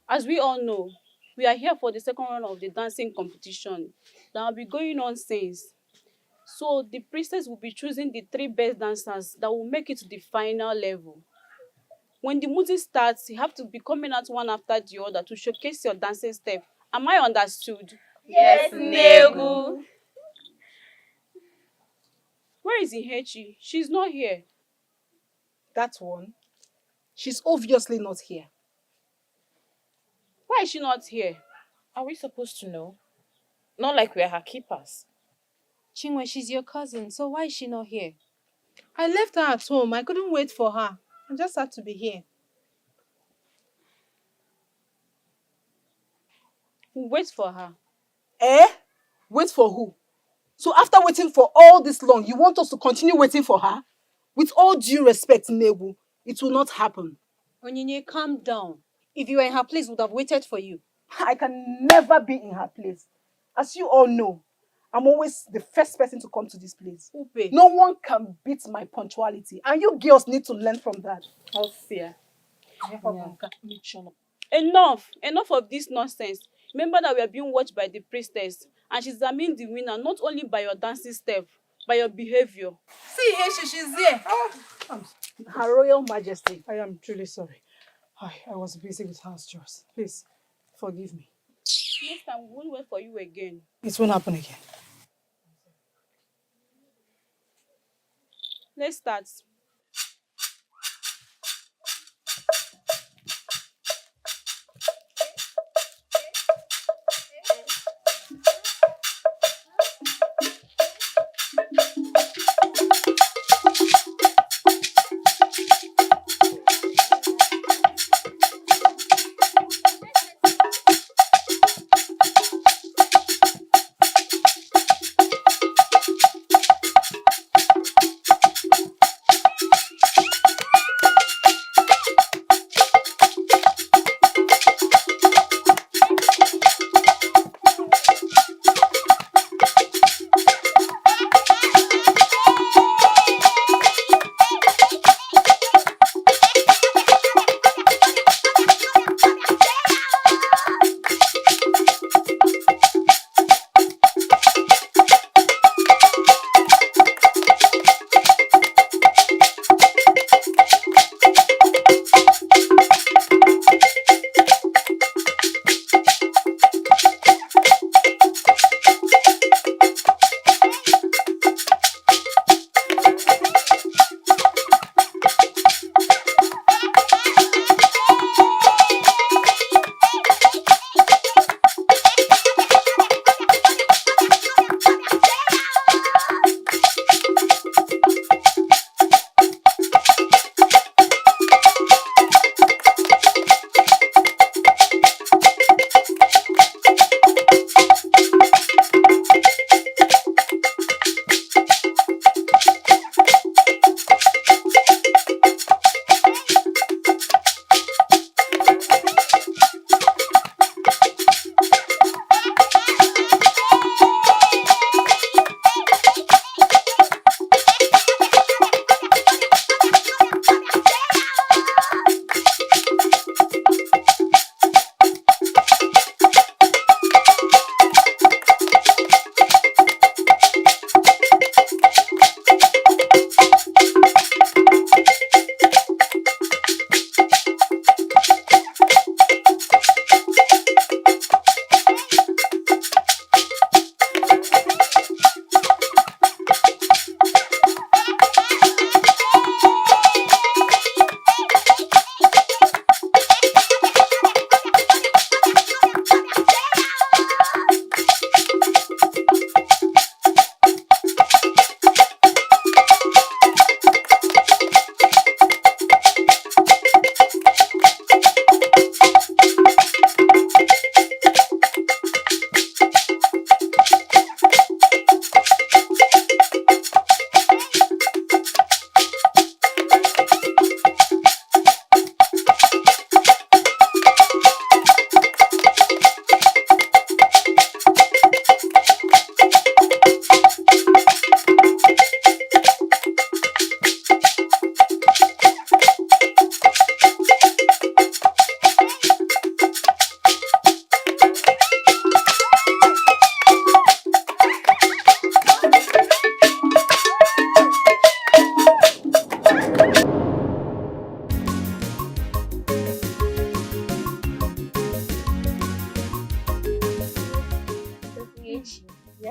As we all know, we are here for the second round of the dancing competition that will be going on since. So the priestess will be choosing the three best dancers that will make it to the final level. When the music starts, you have to be coming out one after the other to showcase your dancing step. Am I understood? Yes, Negu. Where is Ihechi? She's not here. That one? She's obviously not here. Why is she not here? Are we supposed to know? Not like we're her keepers. Chinwe, she's your cousin, so why is she not here? I left her at home. I couldn't wait for her. I just had to be here. We'll wait for her. Eh? Wait for who? So after waiting for all this long, you want us to continue waiting for her? With all due respect, Nebu, it will not happen. Onyinye, calm down. If you were in her place, we would have waited for you. I can never be in her place. As you all know, I'm always the first person to come to this place. Upe. No one can beat my punctuality. And you girls need to learn from that. Althea. Yeah. Enough of this nonsense. Remember that we are being watched by the priestess, and she's examining the winner not only by your dancing step, by your behavior. See, Ihechi, she's here. Her Royal Majesty, I am truly sorry. I was busy with house chores. Please, forgive me. Next time, we won't wait for you again. It won't happen again. Let's start.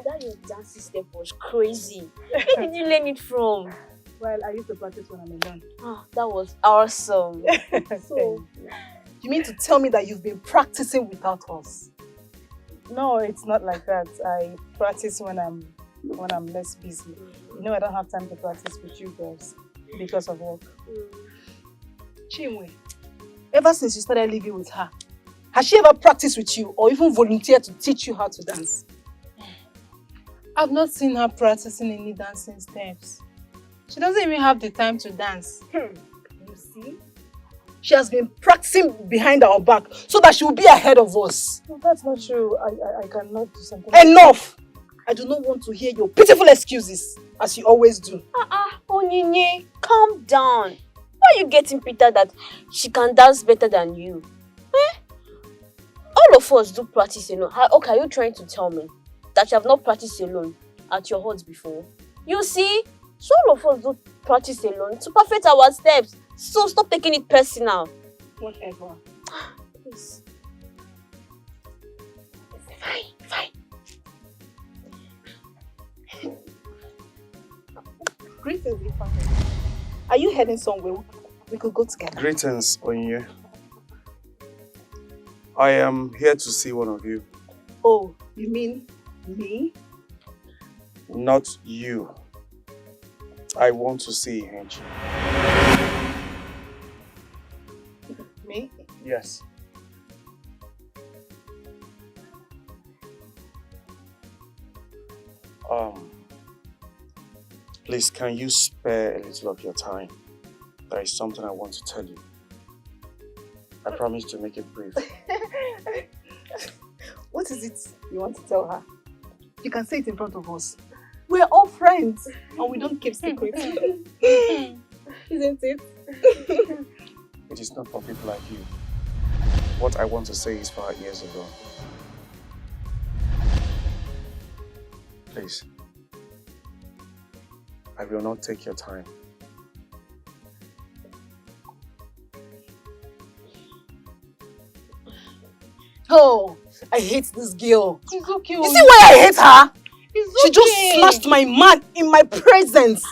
That your dancing step was crazy. Where did you learn it from? Well, I used to practice when I'm alone. Ah, that was awesome. So, you mean to tell me that you've been practicing without us? No, it's not like that. I practice when I'm less busy. You know, I don't have time to practice with you girls because of work. Chinwe, ever since you started living with her, has she ever practiced with you or even volunteered to teach you how to dance? I've not seen her practicing any dancing steps. She doesn't even have the time to dance. You see? She has been practicing behind our back so that she will be ahead of us. No, that's not true. I cannot do something. Enough! I do not want to hear your pitiful excuses, as you always do. Onyinye, calm down. Why are you getting Peter that she can dance better than you? All of us do practice alone. Okay, are you trying to tell me that you have not practiced alone at your hut before? You see? So all of us do practice alone to perfect our steps. So stop taking it personal. Whatever. Please. Fine. Greetings, Ihechi. Are you heading somewhere? We could go together. Greetings, Onye. I am here to see one of you. Oh, you mean me? Not you. I want to see Ihechi. Me? Yes. Please, can you spare a little of your time? There is something I want to tell you. I promise to make it brief. What is it you want to tell her? You can say it in front of us. We're all friends and we don't keep secrets. Isn't it? It is not for people like you. What I want to say is for her ears alone. Please. I will not take your time. Oh, I hate this girl. It's okay. You see why I hate her? She just okay. slashed my man in my presence.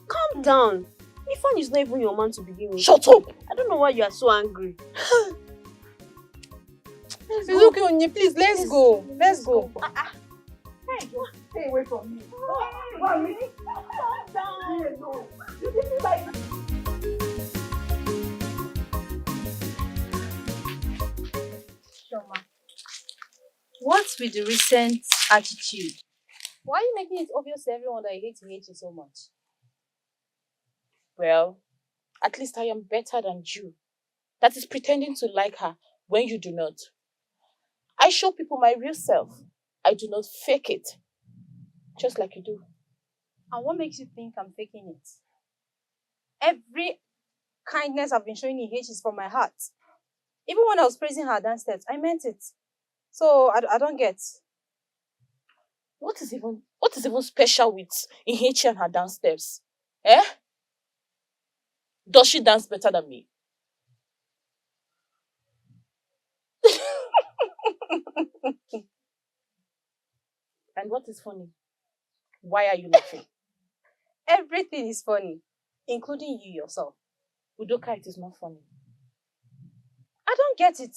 Calm down. Ifan is not even your man to begin with. Shut up. I don't know why you are so angry. It's okay, Onye. Please, let's go. Let's go. Stay away from me. What's with the recent attitude? Why are you making it obvious to everyone that I hate Ihechi so much? Well, at least I am better than you. That is pretending to like her when you do not. I show people my real self. I do not fake it. Just like you do. And what makes you think I'm faking it? Every kindness I've been showing Ihechi is from my heart. Even when I was praising her dance steps, I meant it. So I don't get. What is even special with Ihechi and her dance steps? Eh? Does she dance better than me? And what is funny? Why are you laughing? Everything is funny, including you yourself. Udoka, it is not funny. I don't get it.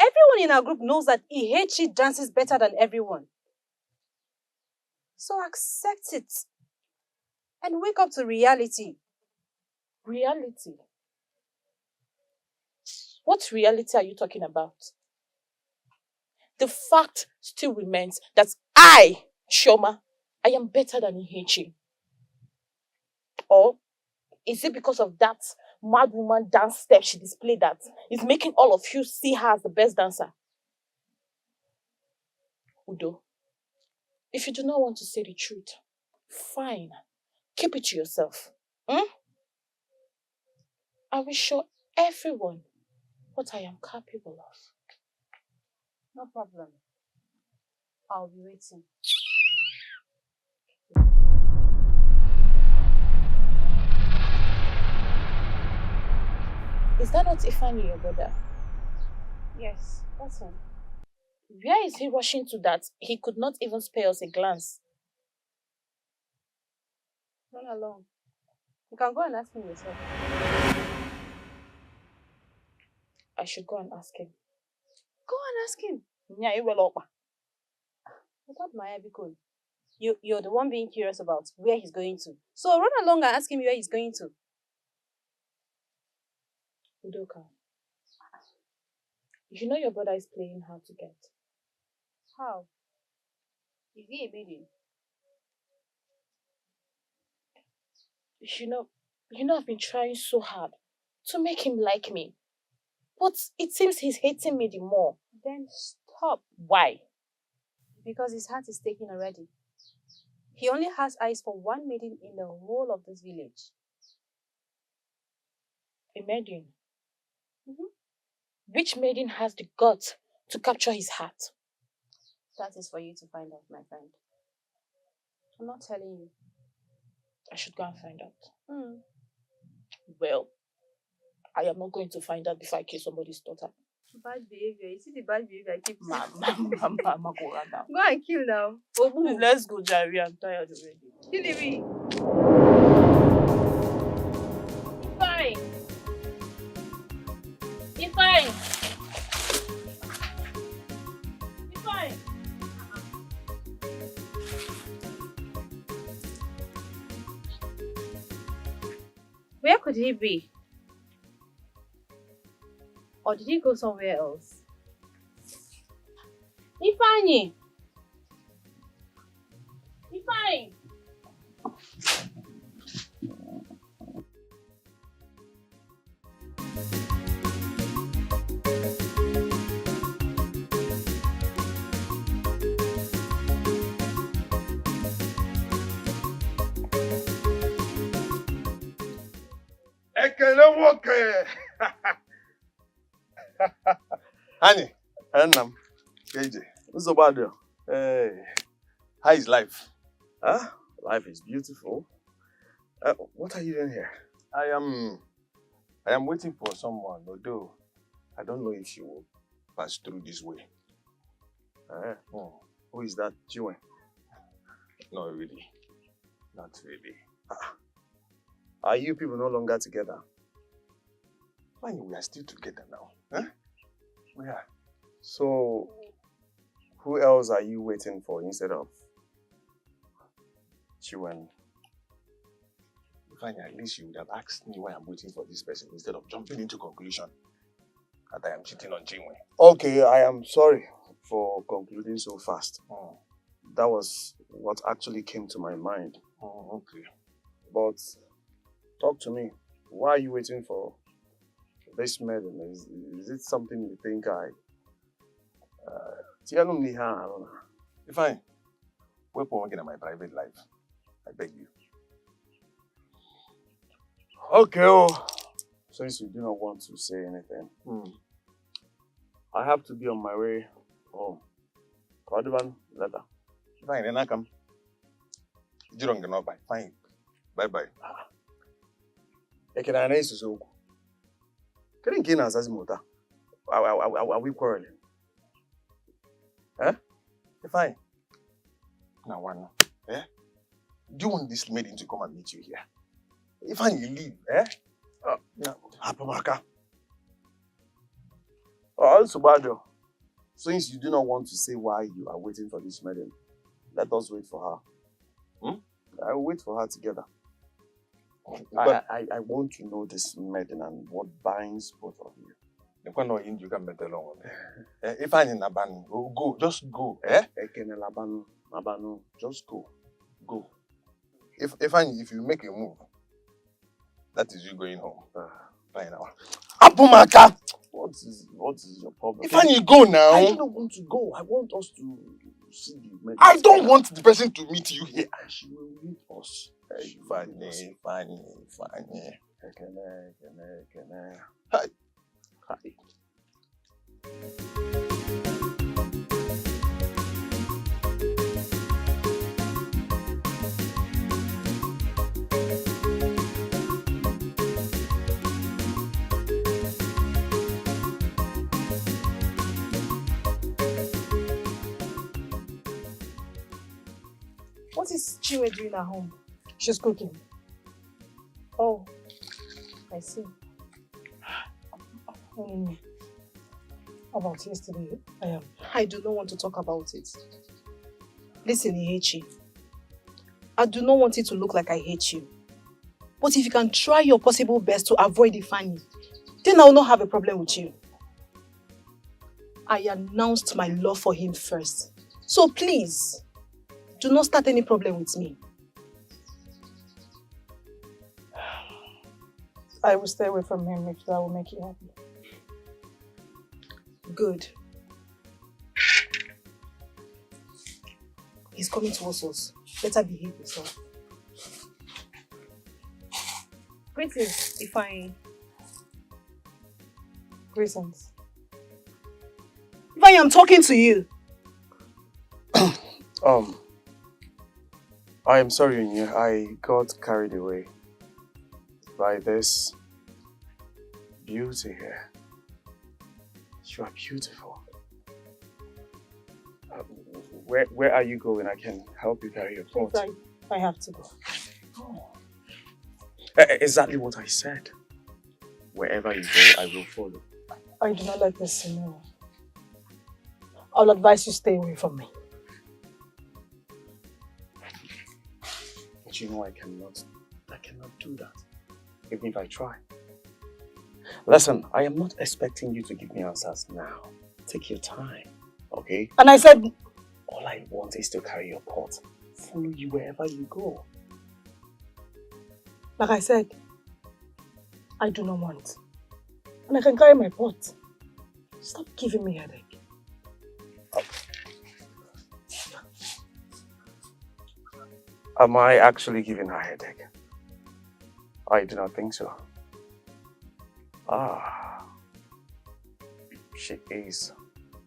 Everyone in our group knows that Ihechi dances better than everyone. So accept it and wake up to reality. Reality? What reality are you talking about? The fact still remains that I, Shoma, I am better than Ihechi. Or is it because of that mad woman dance step she displayed that is making all of you see her as the best dancer? Udo, if you do not want to say the truth, fine. Keep it to yourself. I will show everyone what I am capable of. No problem. I'll be waiting. Is that not Ifani, your brother? Yes, that's him. Where is he rushing to that he could not even spare us a glance? Run along. You can go and ask him yourself. I should go and ask him. Go and ask him. Without my Abikon. You're the one being curious about where he's going to. So run along and ask him where he's going to. Udoka, you know your brother is playing hard to get. How? Is he a maiden? You know I've been trying so hard to make him like me. But it seems he's hating me the more. Then stop. Why? Because his heart is taken already. He only has eyes for one maiden in the whole of this village. A maiden? Mm-hmm. Which maiden has the guts to capture his heart? That is for you to find out, my friend. I'm not telling you. I should go and find out. Mm. Well, I am not going to find out before I kill somebody's daughter. Bad behavior. You see the bad behavior I keep saying? Mama, go now. Go and kill now. Please, let's go, Jerry. I'm tired already. Kill me. Fine. Fine. Fine. Where could he be? Or did he go somewhere else? Ifeanyi! Ifeanyi! Ekele nwoke! Honey, Annam, KJ, hey, how is life? Huh? Life is beautiful. What are you doing here? I am waiting for someone, although I don't know if she will pass through this way. Who is that, Chibuike? No, really. Not really. Are you people no longer together? Fine, we are still together now. Huh? We are. So, who else are you waiting for instead of Chibuike? Fine, at least you would have asked me why I'm waiting for this person instead of jumping into conclusion that I am cheating on Chibuike. Okay, I am sorry for concluding so fast. That was what actually came to my mind. Okay. But talk to me. Why are you waiting for this maiden? Is it something you think Fine. We're working on my private life. I beg you. Okay. Since you do not want to say anything, I have to be on my way home. Kodivan, later. Fine, then I come. You don't get no bye. Fine. Bye-bye. Can I say so? Can you as Mota? Are we quarreling? Fine. Now, one. Do you want this maiden to come and meet you here? If I leave, Apamaka. Also, Bado, since you do not want to say why you are waiting for this maiden, let us wait for her. I will wait for her together. I want to know this maiden and what binds both of you. If I in Labanu, go, just go. Labanu, just go. Go. If you make a move, that is you going home. Fine now. Apumaka! What is your problem? If you go now. I don't want to go. I want us to see the maiden. I don't want the person to meet you here. She will meet us. Fine. Hi. What is Chinwe doing at home? She's cooking. Oh, I see. About yesterday, I do not want to talk about it. Listen, Ihechi. I do not want it to look like I hate you. But if you can try your possible best to avoid Ifeanyi, then I will not have a problem with you. I announced my love for him first. So please, do not start any problem with me. I will stay away from him if that will make you happy. Good. He's coming towards us. Better behave yourself. Greetings, Ifeanyi. Greetings. Ifeanyi, I'm talking to you. I am sorry, Onye. I got carried away by this beauty here. You are beautiful. Where are you going? I can help you carry your pot. Please, I have to go. Oh. Exactly what I said. Wherever you go, I will follow. I do not like this scenario. I'll advise you stay away from me. But you know I cannot do that. Even if I try. Listen, I am not expecting you to give me answers now. Take your time, okay? And I said... All I want is to carry your pot. Follow you wherever you go. Like I said, I do not want. And I can carry my pot. Stop giving me a headache. Am I actually giving her a headache? I do not think so. Ah, she is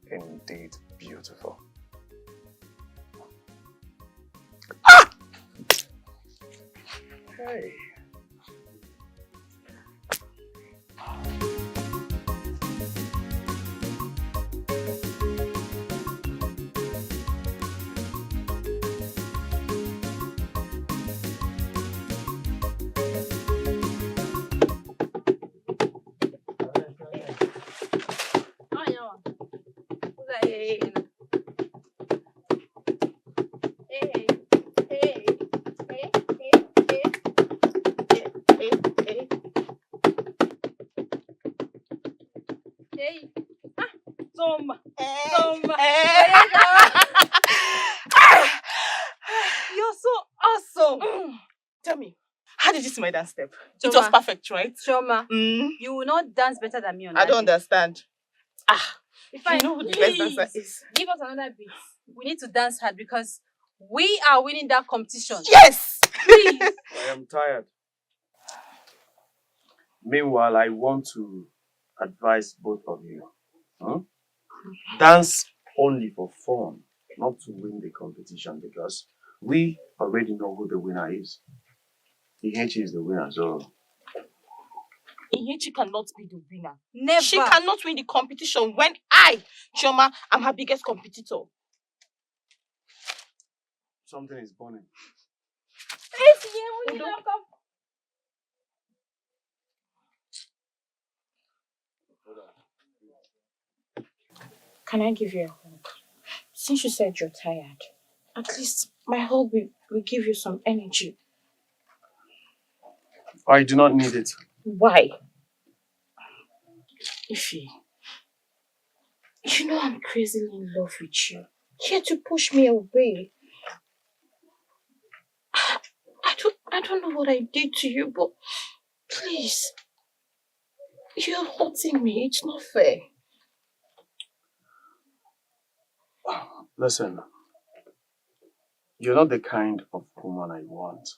indeed beautiful. Ah! Hey. You're so awesome. Tell me, how did you see my dance step? It was Choma. perfect, right? Shoma, you will not dance better than me on I that don't beat. understand. If You know who the best dancer is. give us another beat. We need to dance hard because we are winning that competition. Yes! Please. I am tired. Meanwhile, I want to advise both of you. Dance only for fun, not to win the competition, because we already know who the winner is. Ihechi is the winner, so... Ihechi cannot be the winner. Never. She cannot win the competition when I, Chioma, am her biggest competitor. Something is burning. Can I give you a hug? Since you said you're tired, at least my hug will give you some energy. I do not need it. Why? Ify, you know I'm crazily in love with you. Here to push me away. I don't know what I did to you, but please, you're hurting me. It's not fair. Listen, you're not the kind of woman I want.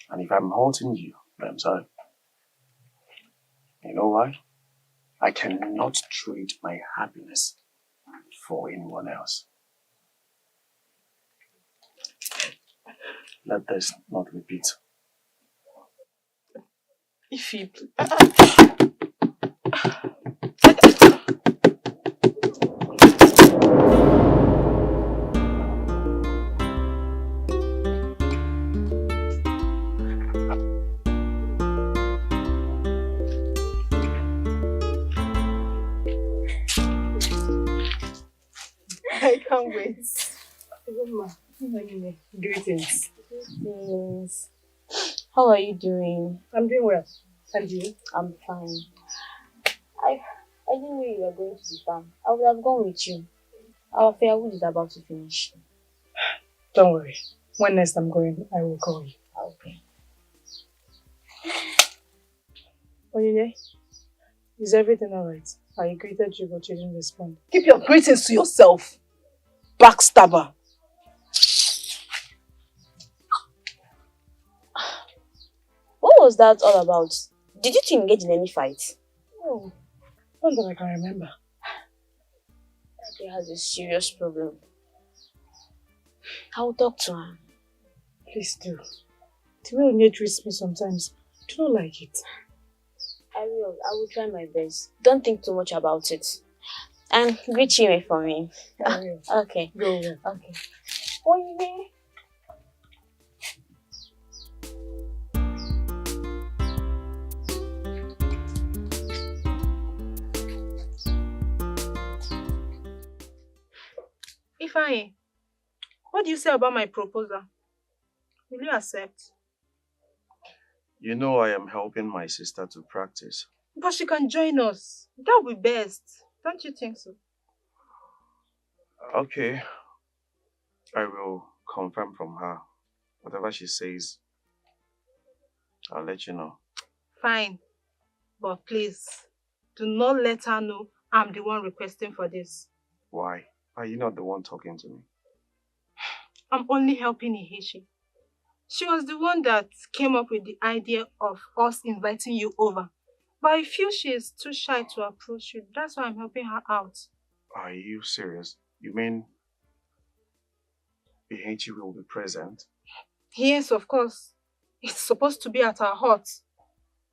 And if I'm hurting you, I'm sorry. You know why? I cannot trade my happiness for anyone else. Let this not repeat. Ify, I can't wait. Greetings. Greetings. How are you doing? I'm doing well. And you? I'm fine. I didn't know you were going to the farm. I would have gone with you. Our firewood is about to finish. Don't worry. When next I'm going, I will call you. Okay. Onyinye, is everything alright? I greeted you, but you didn't respond. Keep your greetings to yourself. Backstabber. What was that all about? Did you two engage in any fight? Oh, not that I can remember. He has a serious problem. I will talk to her. Please do. The way Onyinye treats me sometimes, I do not like it. I will try my best. Don't think too much about it. And greet Chibuike for me. I will. Okay. Go well. Okay. Onyinye. Ifeanyi, what do you say about my proposal? Will you accept? You know I am helping my sister to practice. But she can join us. That would be best. Don't you think so? Okay. I will confirm from her. Whatever she says, I'll let you know. Fine. But please, do not let her know I'm the one requesting for this. Why? Are you not the one talking to me? I'm only helping Ihechi. She was the one that came up with the idea of us inviting you over. But I feel she is too shy to approach you. That's why I'm helping her out. Are you serious? You mean Ihechi will be present? Yes, of course. It's supposed to be at her hut.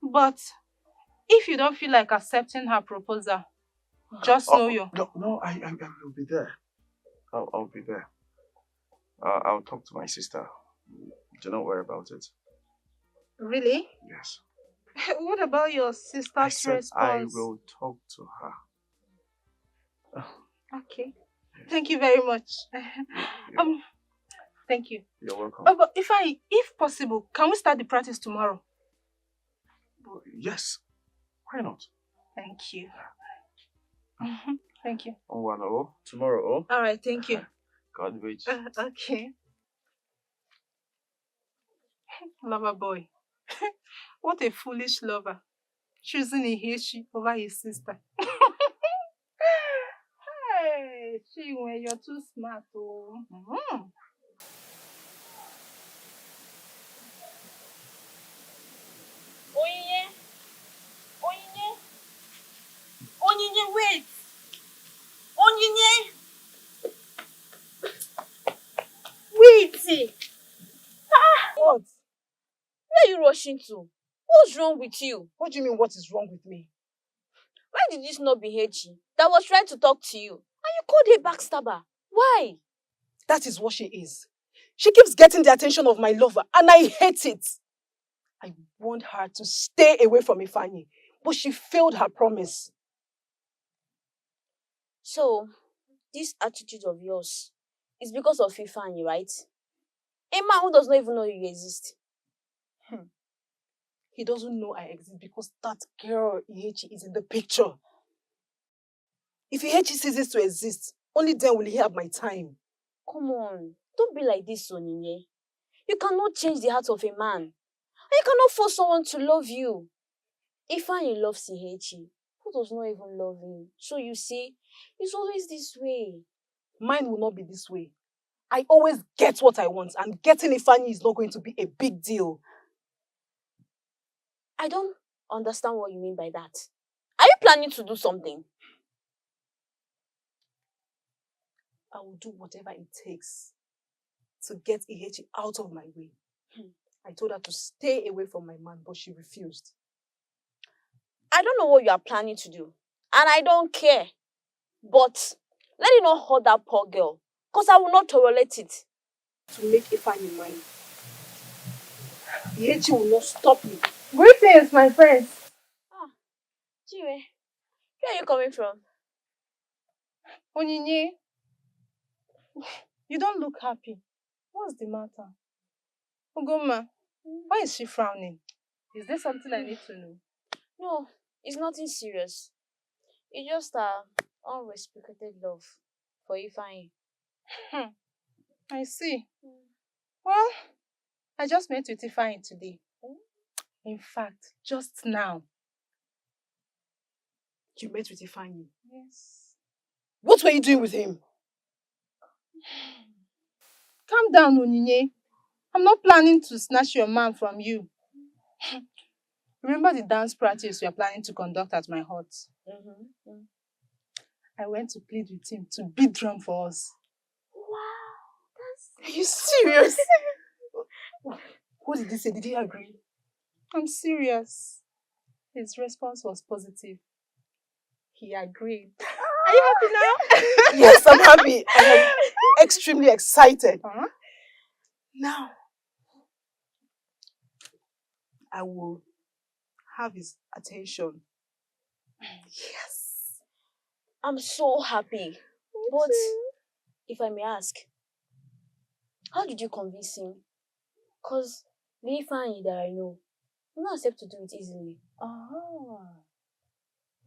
But if you don't feel like accepting her proposal, just know you. No, I will be there. I'll be there. I'll talk to my sister. Do not worry about it. Really? Yes. What about your I sister's said response? I will talk to her. Okay. Thank you very much. Thank you. You're welcome. Oh, but if possible, can we start the practice tomorrow? Yes. Why not? Thank you. Thank you. Tomorrow. All right, thank you. God wait. Okay. Lover boy. What a foolish lover. Choosing Ihechi over his sister. Hey, Chinwe, you're too smart. Oh. Onyinye! Onyinye! Onyinye, wait! Onyinye! Wait! What? Where are you rushing to? What's wrong with you? What do you mean what is wrong with me? Why did this not be Ihechi that was trying to talk to you? And you called her backstabber. Why? That is what she is. She keeps getting the attention of my lover and I hate it. I want her to stay away from Ifeanyi, but she failed her promise. So, this attitude of yours is because of Ifeanyi, right? A man who does not even know you exist. He doesn't know I exist because that girl, Ihechi, is in the picture. If Ihechi ceases to exist, only then will he have my time. Come on, don't be like this, Onyinye. You cannot change the heart of a man. And you cannot force someone to love you. Ifeanyi loves Ihechi, who does not even love him. So you see, it's always this way. Mine will not be this way. I always get what I want, and getting Ifeanyi is not going to be a big deal. I don't understand what you mean by that. Are you planning to do something? I will do whatever it takes to get Ihechi out of my way. I told her to stay away from my man, but she refused. I don't know what you are planning to do, and I don't care. But let it not hurt that poor girl, because I will not tolerate it. To make Ifeanyi mine. Ihechi will not stop me. Greetings, my friends. Chiwe, where are you coming from? Onyinye, You don't look happy. What's the matter? Ugoma, why is she frowning? Is there something I need to know? No, it's nothing serious. It's just unreciprocated love for Ifeanyi. Hmm, I see. Well, I just met with Ifeanyi today. In fact, just now. You met with Ifanyi. Yes. What were you doing with him? Calm down, Onyinye. I'm not planning to snatch your man from you. Remember the dance practice we are planning to conduct at my hut? I went to plead with him to beat drum for us. Are you serious? What did he say? Did he agree? I'm serious. His response was positive. He agreed. Are you happy now? Yes, I'm happy. I am extremely excited. Now, I will have his attention. Yes. I'm so happy. But if I may ask, how did you convince him? Because the Ifeanyi that I know will not accept to do it easily.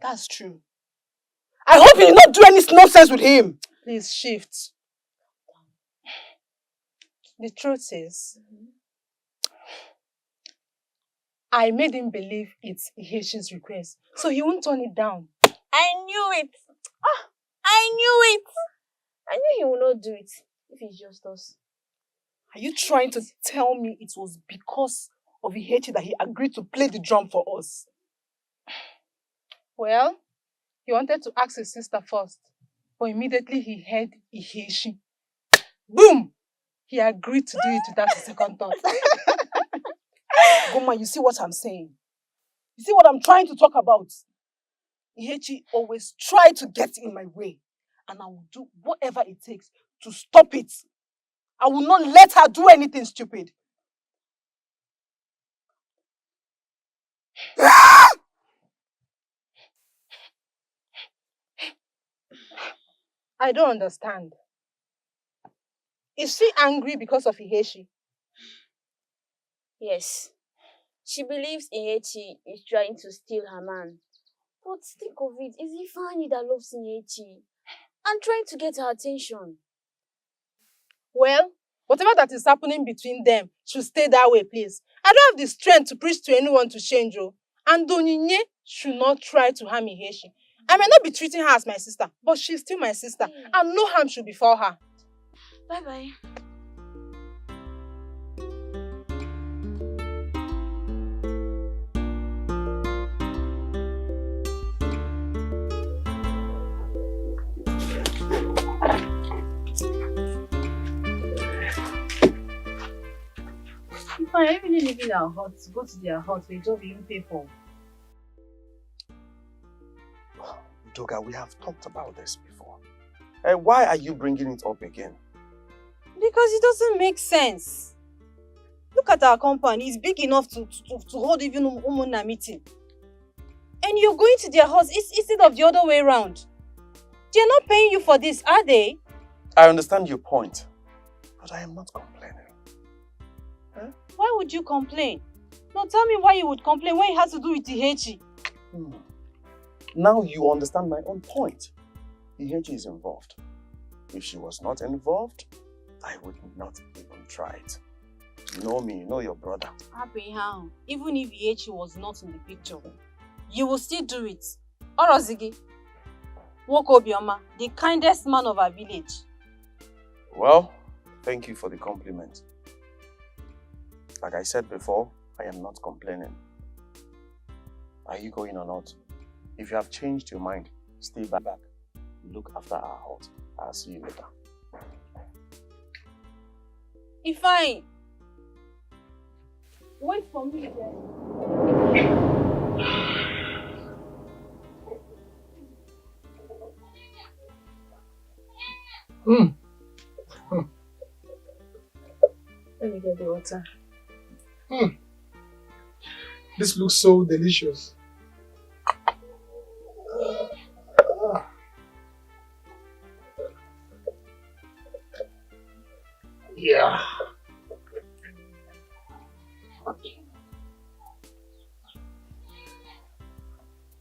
That's true. I hope you will not do any nonsense with him. Please shift. The truth is, I made him believe it's Ihechi's request, so he won't turn it down. I knew it. I knew it. I knew he would not do it if it's just us. Are you trying to tell me it was because of Ihechi that he agreed to play the drum for us? Well, he wanted to ask his sister first, but immediately he heard Ihechi. Boom! He agreed to do it without a second thought. Goma, you see what I'm saying? You see what I'm trying to talk about? Ihechi always try to get in my way, and I will do whatever it takes to stop it. I will not let her do anything stupid. I don't understand. Is she angry because of Ihechi? Yes. She believes Ihechi is trying to steal her man. But think of it, it's Ifeanyi that loves Ihechi and trying to get her attention. Well, whatever that is happening between them should stay that way, please. I don't have the strength to preach to anyone to change, and Onyinye should not try to harm Ihechi. I may not be treating her as my sister, but she's still my sister, and no harm should befall her. Bye-bye. If I really live in our hut, go to their hut, we don't even pay for. Doga, we have talked about this before. Why are you bringing it up again? Because it doesn't make sense. Look at our compound. It's big enough to hold even Umuna meeting. And you're going to their house instead of the other way around. They're not paying you for this, are they? I understand your point, but I am not complaining. Why would you complain? No, tell me why you would complain when it has to do with Ihechi. Now you understand my own point. Ihechi is involved. If she was not involved, I would not even try it. You know me, you know your brother. Happy how? Even if Ihechi was not in the picture, you will still do it. Orozigi, Wokobioma, the kindest man of our village. Well, thank you for the compliment. Like I said before, I am not complaining. Are you going or not? If you have changed your mind, stay back. Look after our hut. I'll see you later. Ifeanyi, wait for me there. Let me get the water. This looks so delicious. Yeah.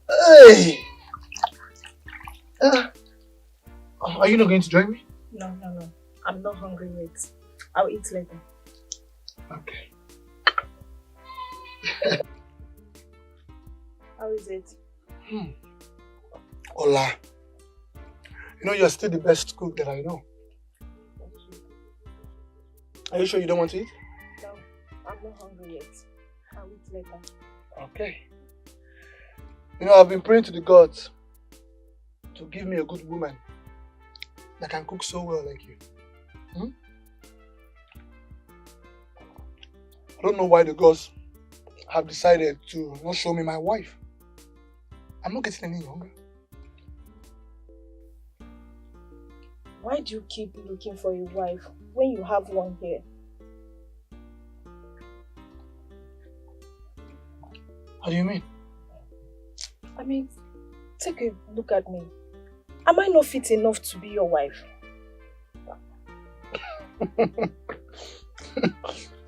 Hey! Are you not going to join me? No, no, no. I'm not hungry yet. I'll eat later. Okay. How is it? Ola, you know you're still the best cook that I know. Are you sure you don't want to eat? No, I'm not hungry yet. I'll eat later. Okay. You know, I've been praying to the gods to give me a good woman that can cook so well like you. I don't know why the gods have decided to not show me my wife. I'm not getting any younger. Why do you keep looking for a wife when you have one here? How do you mean? I mean, take a look at me. Am I not fit enough to be your wife?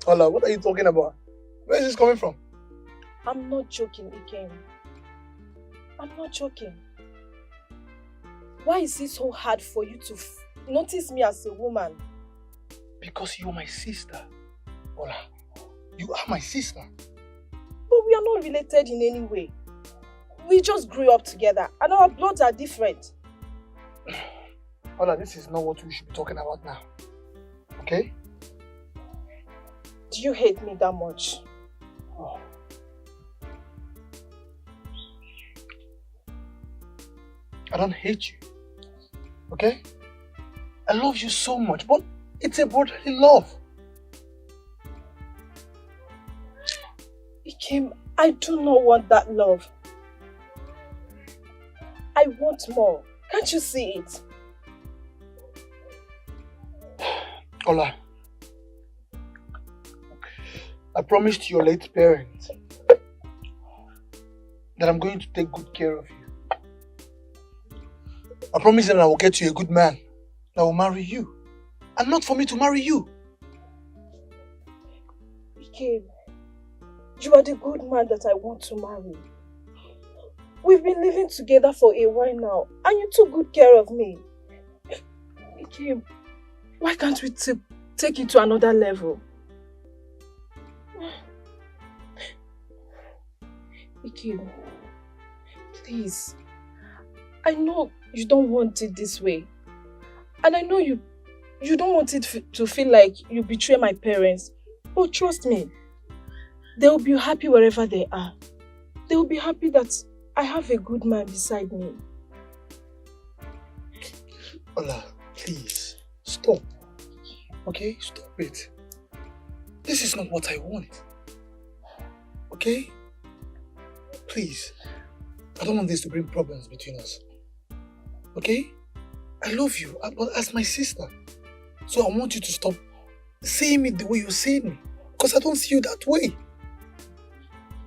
Ola, what are you talking about? Where is this coming from? I'm not joking, Ikem. I'm not joking. Why is it so hard for you to notice me as a woman? Because you're my sister. Ola, you are my sister. But we are not related in any way. We just grew up together and our bloods are different. Ola, this is not what we should be talking about now. Okay? Do you hate me that much? Oh. I don't hate you. Okay? I love you so much, but it's a brotherly love. Ikem, I do not want that love. I want more. Can't you see it? Ola, I promised your late parents that I'm going to take good care of you. I promised them I will get you a good man that will marry you, and not for me to marry you. Ikem, you are the good man that I want to marry. We've been living together for a while now, and you took good care of me. Ikem, why can't we take it to another level? Ikem, please. I know you don't want it this way. And I know you don't want it to feel like you betray my parents. But trust me, they will be happy wherever they are. They will be happy that I have a good man beside me. Ola, please, stop. Okay? Stop it. This is not what I want. Okay? Please. I don't want this to bring problems between us. Okay? I love you, but as my sister. So I want you to stop seeing me the way you're seeing me. Because I don't see you that way.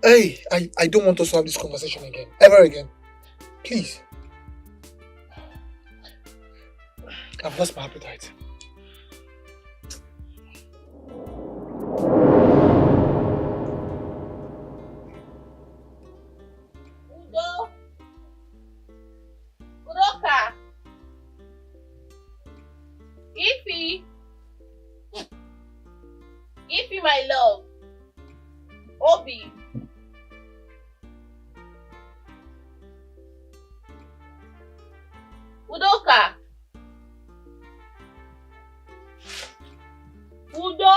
Hey, I don't want us to have this conversation again. Ever again. Please. I've lost my appetite. Udoka! Ify, my love. Obi. Udoka. Udo.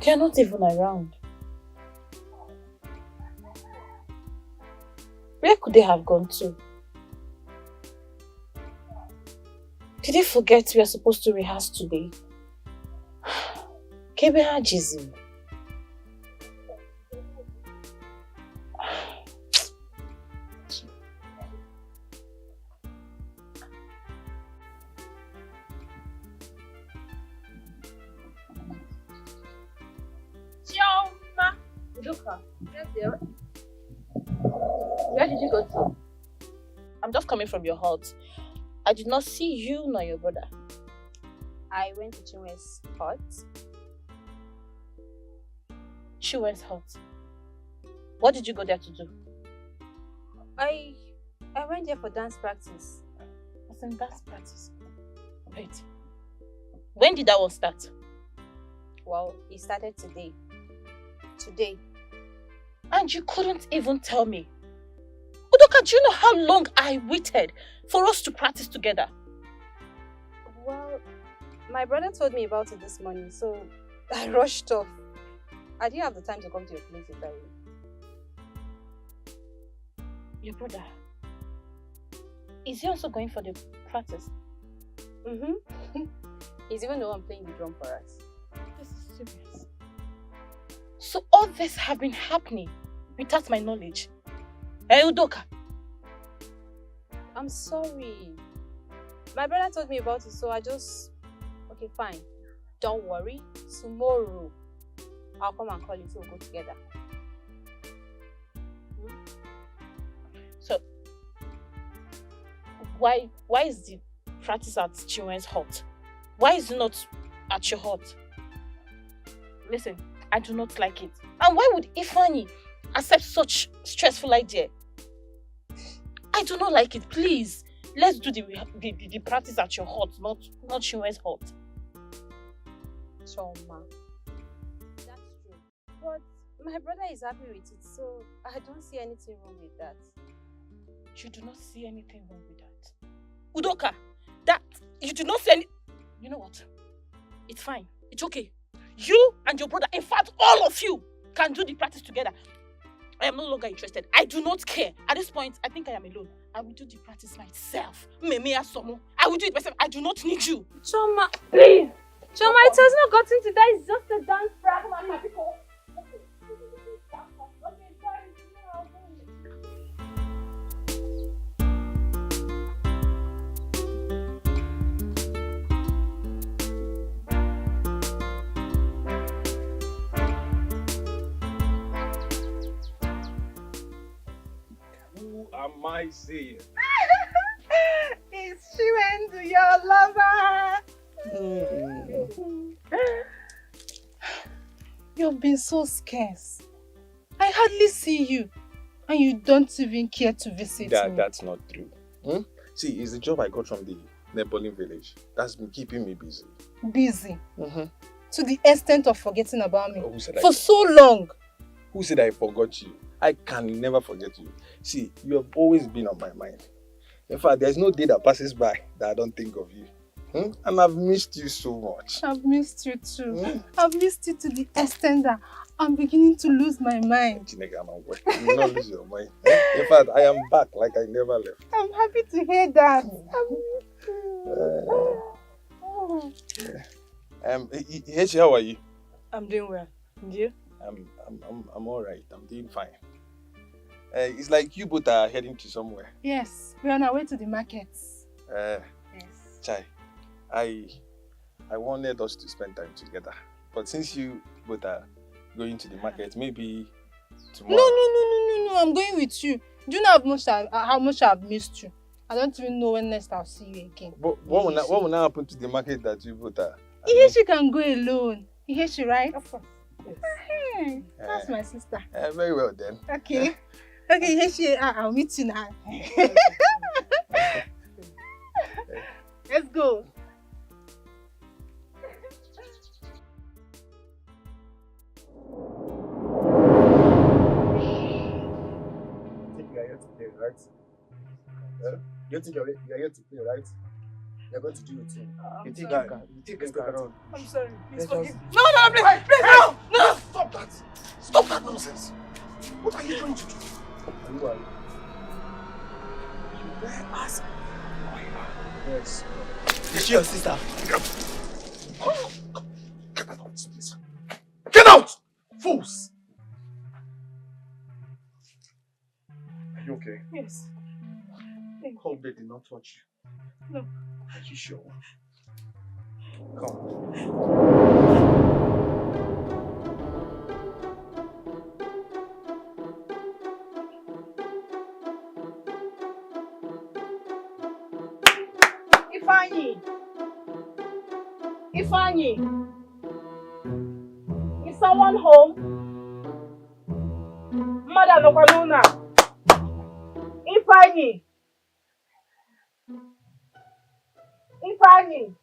They're not even around. Where could they have gone to? Did they forget we are supposed to rehearse today? Kebe Hajizi. Udoka. Yes, dear. Where did you go to? I'm just coming from your hut. I did not see you nor your brother. I went to Chinwe's hut. Chinwe's hut. What did you go there to do? I went there for dance practice. What's in dance practice? Wait. When did that one start? Well, it started today. Today. And you couldn't even tell me. Udoka, do you know how long I waited for us to practice together? Well, my brother told me about it this morning, so I rushed off. I didn't have the time to come to your place to tell you. Your brother? Is he also going for the practice? Mm-hmm. He's even the one playing the drum for us. This is serious. So all this have been happening without my knowledge. Hey, Udoka. I'm sorry. My brother told me about it, so I just... Okay, fine. Don't worry. Tomorrow, I'll come and call you so we'll go together. So, why is the practice at Chinwe's hut? Why is it not at your hut? Listen, I do not like it. And why would Ifeanyi accept such stressful idea? I do not like it. Please, let's do the practice at your hut, not Chinwe's hut. Choma. That's true. But my brother is happy with it, so I don't see anything wrong with that. You do not see anything wrong with that. Udoka, that you do not see any... You know what? It's fine. It's okay. You and your brother, in fact, all of you can do the practice together. I am no longer interested. I do not care. At this point, I think I am alone. I will do the practice myself. I will do it myself. I do not need you. Choma, please. Choma, it has not gotten to that. It's just a dance practice. Who am I saying? It's Chiwendu, your lover. You've been so scarce. I hardly see you, and you don't even care to visit me. That's not true. See, it's the job I got from the neighboring village. That's been keeping me busy. Busy? To the extent of forgetting about me. Oh, who said for so long. Who said I forgot you? I can never forget you. See, you have always been on my mind. In fact, there's no day that passes by that I don't think of you. And I've missed you so much. I've missed you too. I've missed you to the extent that I'm beginning to lose my mind. Chineke, you will not lose your mind. In fact, I am back like I never left. I'm happy to hear that. Ihechi, how are you? I'm doing well. And you? I'm all right. I'm doing fine. It's like you both are heading to somewhere. Yes, we're on our way to the markets. Yes. Chai, I wanted us to spend time together. But since you both are going to the market, maybe tomorrow. No, I'm going with you. Do you know how much I've missed you? I don't even know when next I'll see you again. But what will now happen to the market that you both are? Ihechi can go alone. Ihechi, right? Of course. Yes. Hey, that's my sister. Very well then. Okay. Okay, Ihechi, I'll meet you now. Let's go. Right? You think you're here to play, right? You're going to do your thing. You think you can around. I'm sorry. Please Let's forgive just- me. No, please, please, no! Stop that! Stop that nonsense! What are you trying to do? Who are you? You dare ask who I am? Yes. Is she your sister? Get out of this place. Get out! Fools! Are you okay? Yes. Hope they did not touch you. No. Are you sure? Come. Ifeanyi! Ifeanyi! Is someone home? Mother Lokaluna! Ifeanyi! Ifeanyi!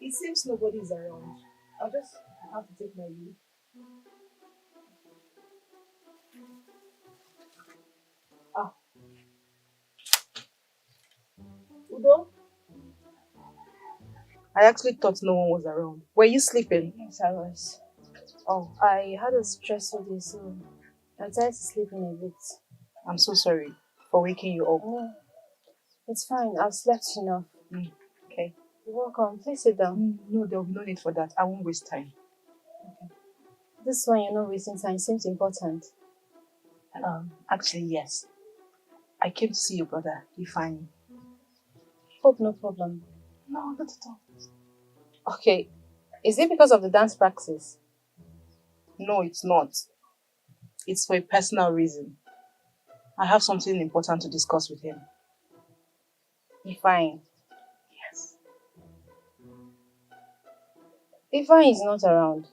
It seems nobody's around. I'll just have to take my leave. Ah, Udo? I actually thought no one was around. Were you sleeping? Yes, I was. Oh, I had a stressful day, so I tried to sleep in a bit. I'm so sorry for waking you up. No, it's fine. I've slept enough. Okay. You're welcome. Please sit down. No, there'll be no need for that. I won't waste time. This one, you're not wasting time. Seems important. Actually, yes. I came to see your brother, Ifeanyi. Hope no problem. No, not at all. Okay. Is it because of the dance practice? No, it's not. It's for a personal reason. I have something important to discuss with him. Ifeanyi. Yes. Ifeanyi is not around.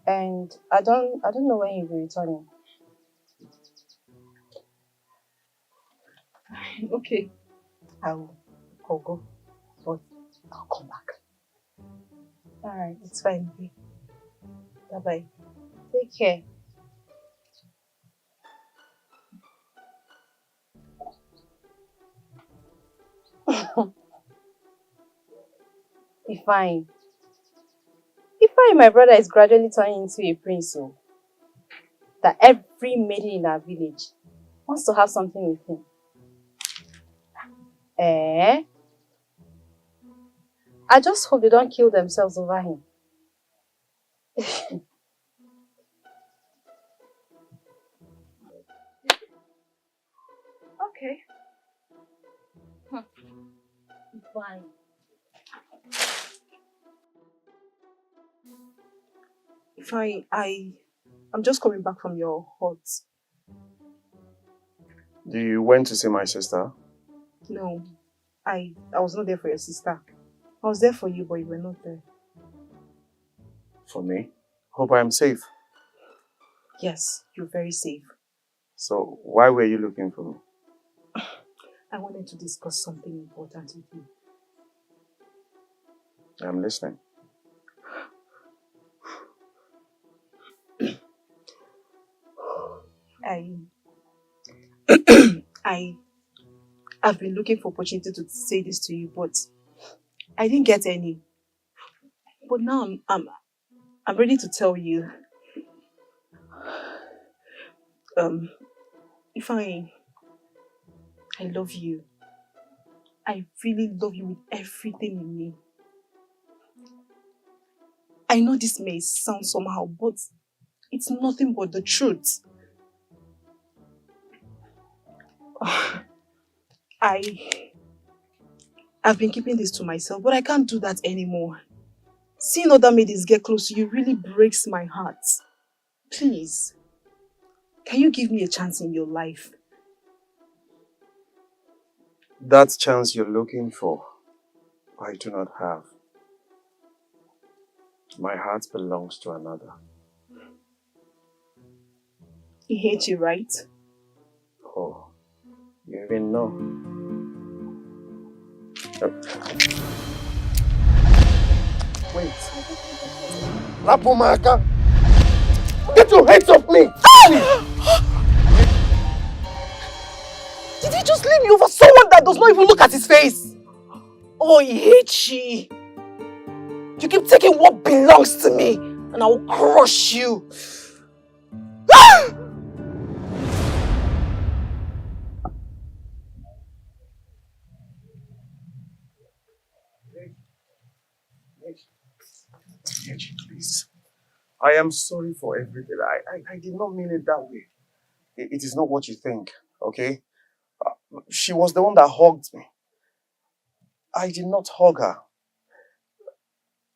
And I don't know when he'll be returning. Okay. I'll go. But I'll come back. Alright. It's fine. Bye-bye. Take care. Ifeanyi. Ifeanyi, my brother, is gradually turning into a prince, so that every maiden in our village wants to have something with him. Eh? I just hope they don't kill themselves over him. Okay. Fine. I'm just coming back from your hut. You went to see my sister? No, I was not there for your sister. I was there for you, but you were not there. For me? Hope I am safe. Yes, you're very safe. So, why were you looking for me? I wanted to discuss something important with you. I'm listening. I've been looking for opportunity to say this to you, but I didn't get any. But now I'm ready to tell you. If I love you. I really love you with everything in me. I know this may sound somehow, but it's nothing but the truth. I've been keeping this to myself, but I can't do that anymore. Seeing other maidens get close to you really breaks my heart. Please, can you give me a chance in your life? That chance you're looking for, I do not have. My heart belongs to another. Ihechi, right? Oh, you even know. Wait. Rapomaka! Get your hands off me! Did he just leave me over someone that does not even look at his face? Oh, Ihechi! You keep taking what belongs to me, and I will crush you. Ihechi, please. I am sorry for everything. I did not mean it that way. It is not what you think, okay? She was the one that hugged me. I did not hug her.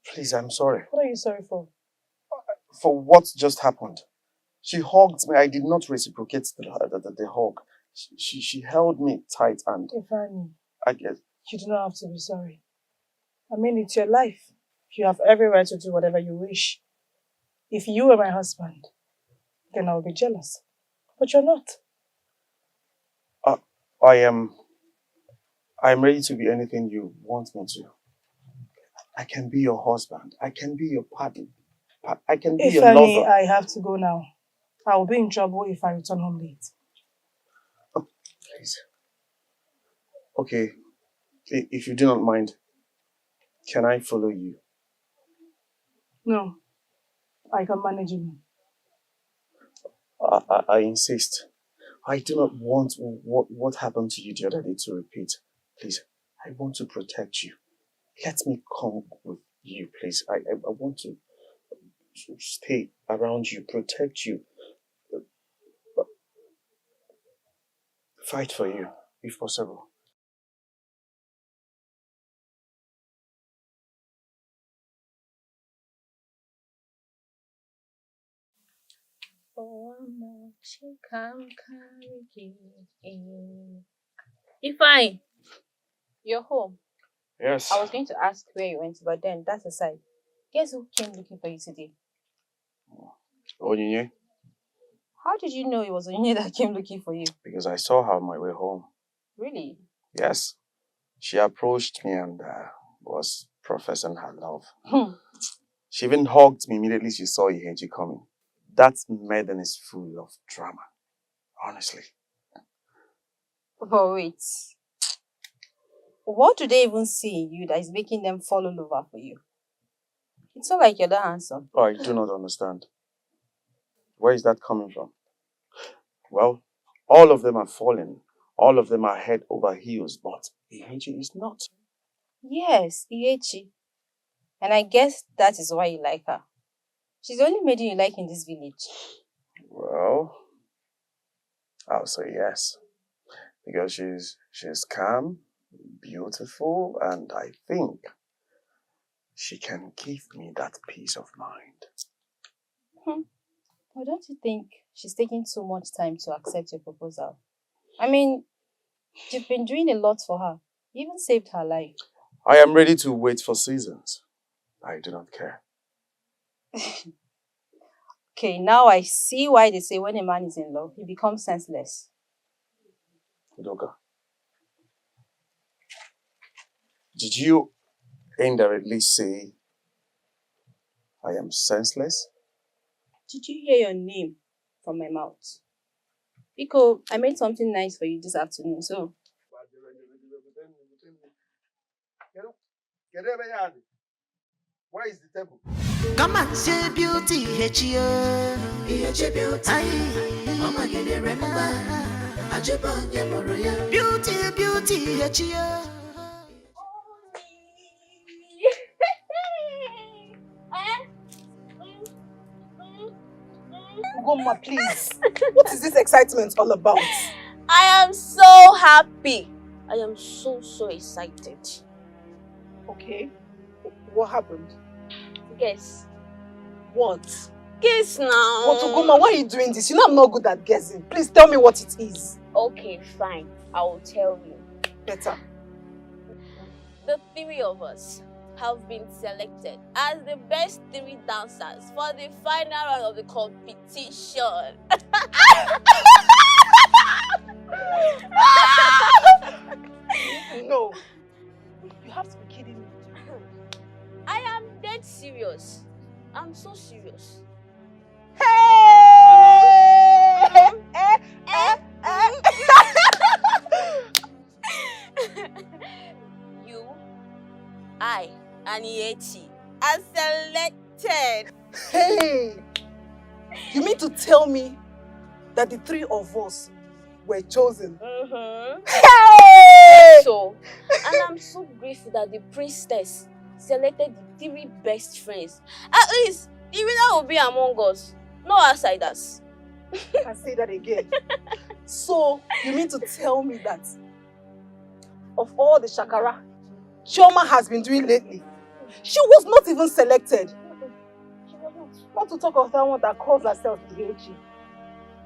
Please, I'm sorry. What are you sorry for? For what just happened. She hugged me. I did not reciprocate the hug. She held me tight and Ifeanyi, I guess. you do not have to be sorry. I mean, it's your life. You have every right to do whatever you wish. If you were my husband, then I would be jealous. But you're not. I am ready to be anything you want me to. I can be your husband. I can be your partner. I can be your Ifeanyi, lover. I have to go now. I will be in trouble if I return home late. Oh, please. Okay, if you do not mind, can I follow you? No, I can manage you. I insist. I do not want what happened to you the other day to repeat. Please, I want to protect you. Let me come with you, please. I want to stay around you, protect you, fight for you, if possible. Ifeanyi, you're home. Yes. I was going to ask where you went, but then that's aside. Guess who came looking for you today? Onyinye, How did you know it was Onye that came looking for you? because I saw her on my way home. Really? Yes. She approached me and was professing her love. She even hugged me immediately she saw Ihechi coming. That maiden is full of drama. Honestly. Oh, wait. What do they even see in you that is making them fall all over for you? It's not like you're that handsome. Oh, I do not understand. Where is that coming from? Well, all of them are falling. All of them are head over heels, but Ihechi is not. Yes, Ihechi. And I guess that is why you like her. She's the only maiden you like in this village. Well, I'll say yes. Because she's calm, beautiful, and I think she can give me that peace of mind. Well, don't you think she's taking too much time to accept your proposal? I mean, you've been doing a lot for her. You even saved her life. I am ready to wait for seasons. I do not care. Okay, now I see why they say when a man is in love, he becomes senseless. Udoka, did you indirectly say I am senseless? Did you hear your name from my mouth? Iko, I made something nice for you this afternoon, so... Where is the table? Come and say beauty, Ihechi. Ihechi beauty. Oh my God, remember. Beauty, beauty, Ihechi. Goma, please. What is this excitement all about? I am so happy. I am so excited. Okay. What happened? Guess. What? Guess now. But Ugoma, why are you doing this? You know I'm not good at guessing. Please tell me what it is. Okay, fine. I will tell you. Better. The three of us have been selected as the best three dancers for the final round of the competition. No. You have to be kidding me. I am dead serious. I'm so serious. You, I, and Ihechi are selected. Hey! You mean to tell me that the three of us were chosen? Hey! So, and I'm so grateful that the priestess selected the three best friends. At least, the winner will be among us, no outsiders. I say that again. So, you mean to tell me that of all the shakara Chioma has been doing lately, she was not even selected? She was not. Not to talk of that one that calls herself Ihechi,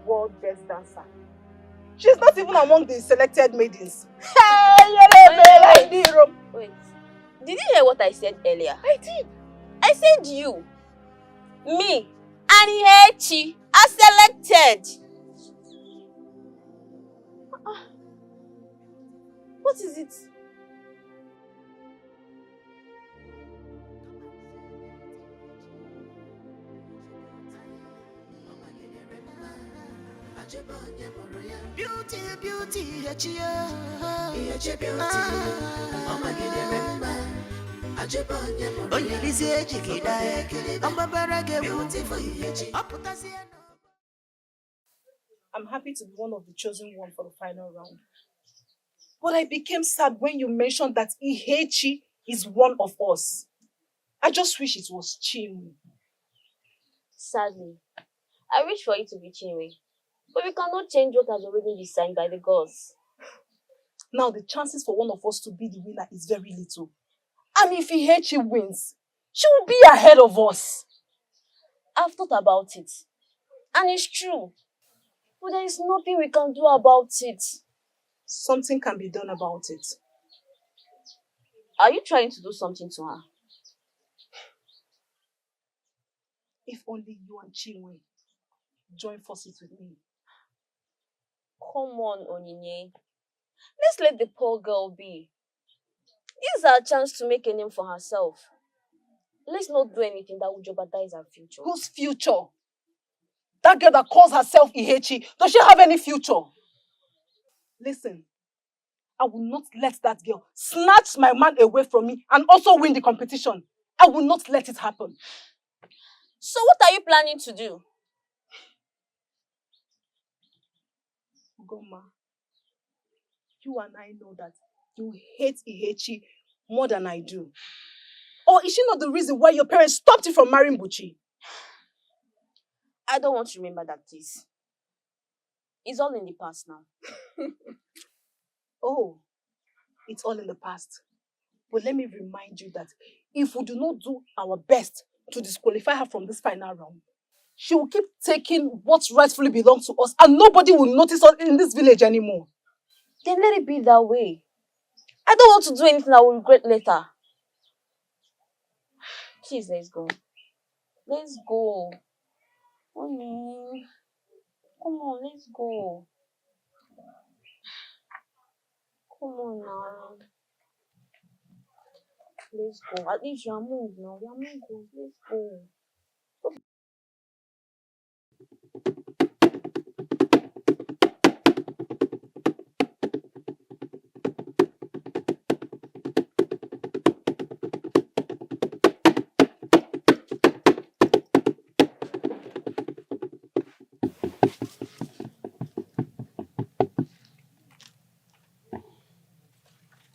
world best dancer. She's not even among the selected maidens. Wait, did you hear what I said earlier? I did. I said you, me, and Ihechi are selected. What is it? Beauty, beauty, Ihechi, Ihechi beauty. Oh my God, remember. Oh, you busy, Ejikida. I'm a barage, beautiful, Ihechi. I'm happy to be one of the chosen one for the final round. But I became sad when you mentioned that Ihechi is one of us. I just wish it was Chinwe. Sadly, I wish for it to be Chinwe, but we cannot change what has already been signed by the gods. Now the chances for one of us to be the winner is very little. And if Ihechi wins, she will be ahead of us. I've thought about it, and it's true. But there is nothing we can do about it. Something can be done about it. Are you trying to do something to her? If only you and Chinwe join forces with me. Come on, Onyinye. Let's let the poor girl be. This is our chance to make a name for herself. Let's not do anything that will jeopardize her future. Whose future? That girl that calls herself Ihechi, does she have any future? Listen, I will not let that girl snatch my man away from me and also win the competition. I will not let it happen. So what are you planning to do? Goma, you and I know that you hate Ihechi more than I do. Or is she not the reason why your parents stopped you from marrying Buchi? I don't want to remember that, please. It's all in the past now. Oh, it's all in the past. But let me remind you that if we do not do our best to disqualify her from this final round, she will keep taking what rightfully belongs to us and nobody will notice us in this village anymore. Then let it be that way. I don't want to do anything I will regret later. Please, let's go. Let's go. Honey. Come on, let's go. Come on now. Let's go. At least you are moved now. You are moved. Let's go.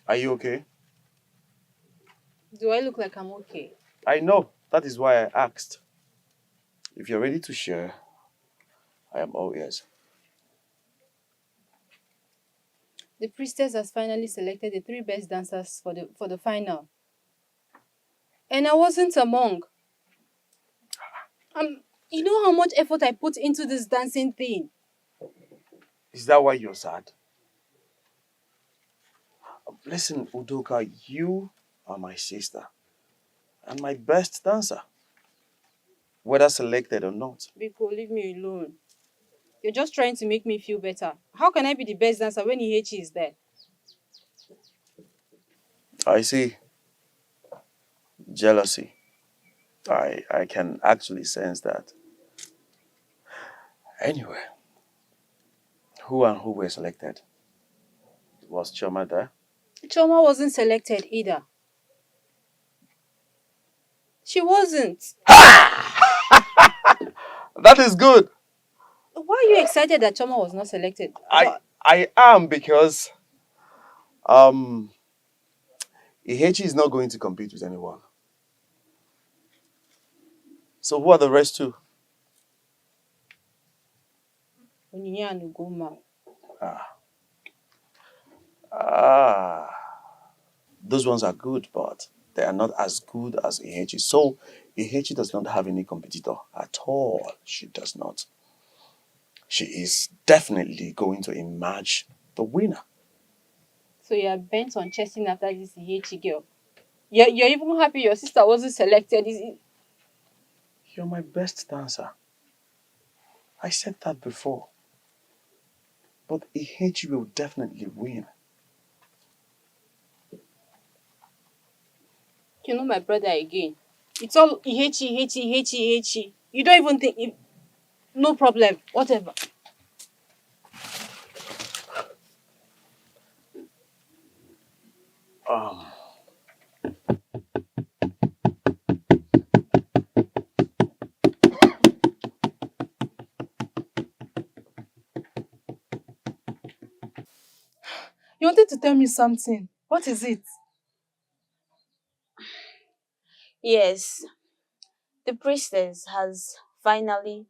Are you okay? Do I look like I'm okay? I know. That is why I asked. If you're ready to share, I am all ears. The priestess has finally selected the 3 best dancers for the final. And I wasn't among. You know how much effort I put into this dancing thing? Is that why you're sad? Listen, Udoka, you are my sister and my best dancer, whether selected or not. Biko, leave me alone. You're just trying to make me feel better. How can I be the best dancer when Ihechi is there? I see. Jealousy. I can actually sense that. Anyway, who and who were selected? Was Choma there? Choma wasn't selected either. She wasn't. That is good. Why are you excited that Choma was not selected? I am because Ihechi is not going to compete with anyone. So who are the rest two? Onyinye and Ugoma. Those ones are good, but they are not as good as Ihechi. So Ihechi does not have any competitor at all. She does not. she is definitely going to emerge the winner. So you are bent on chasing after this Ihechi girl. You're even happy your sister wasn't selected. Is it? You're my best dancer. I said that before. But Ihechi will definitely win. You know my brother again. It's all Ihechi. You don't even think... No problem. Whatever. Um... You wanted to tell me something. What is it? Yes, the priestess has finally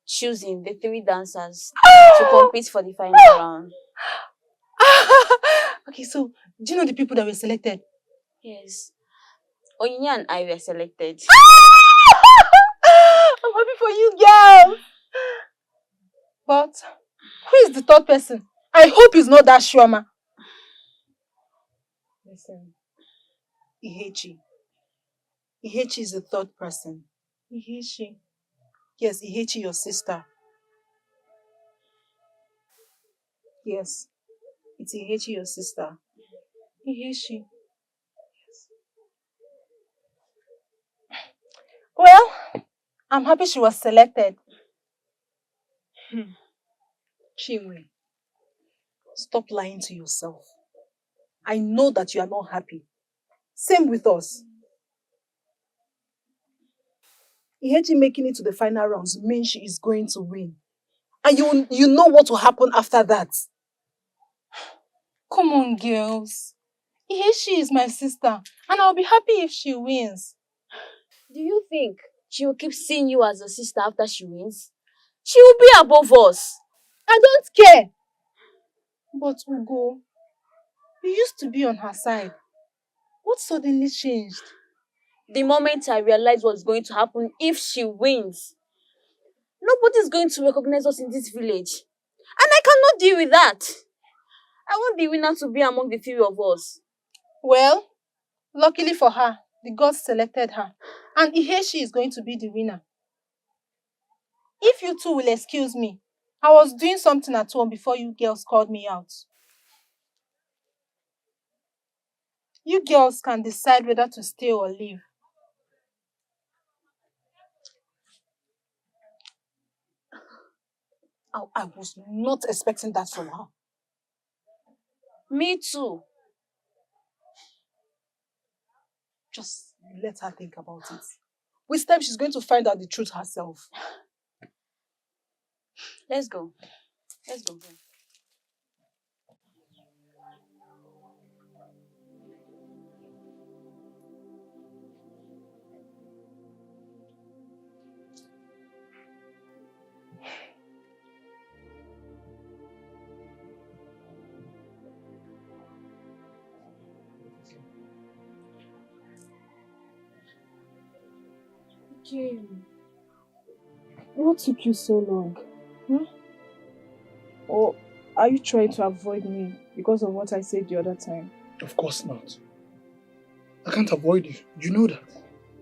chosen the 3 dancers to compete for the final round. Okay, so do you know the people that were selected? Yes, Onyinye and I were selected. I'm happy for you, girl. But who is the 3rd person? I hope it's not that Shwama. Listen, Ihechi. Ihechi is the 3rd person. Ihechi. Yes, Ihechi, your sister. Yes, it's Ihechi, your sister. Ihechi. Well, I'm happy she was selected. Chinwe, stop lying to yourself. I know that you are not happy. Same with us. Ihechi making it to the final rounds means she is going to win. And you know what will happen after that. Come on, girls. Ihechi is my sister, and I'll be happy if she wins. Do you think she will keep seeing you as a sister after she wins? She will be above us. I don't care. But Ugo, you used to be on her side. What suddenly changed? The moment I realized what's going to happen if she wins, nobody's going to recognize us in this village. And I cannot deal with that. I want the winner to be among the 3 of us. Well, luckily for her, the gods selected her. And Ihechi is going to be the winner. If you two will excuse me, I was doing something at home before you girls called me out. You girls can decide whether to stay or leave. I was not expecting that from her. Me too. Just let her think about it. With time, she's going to find out the truth herself. Let's go. Let's go. Jane, what took you so long? Or are you trying to avoid me because of what I said the other time? Of course not. I can't avoid you. You know that.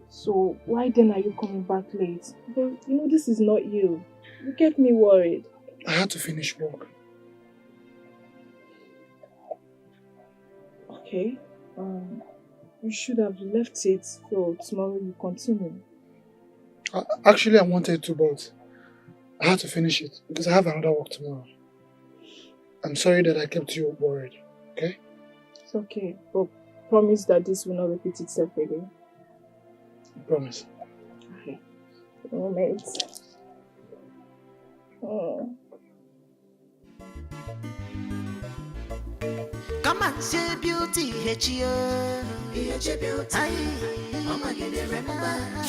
So why then are you coming back late? But this is not you. You get me worried. I had to finish work. Okay. You should have left it so tomorrow you continue. Actually, I wanted to, but I had to finish it because I have another work tomorrow. I'm sorry that I kept you worried, okay? It's okay, but promise that this will not repeat itself again. I promise. Okay. Moment. Oh. Come and say beauty, Ihechi, Ihechi beauty. Oh my God, remember.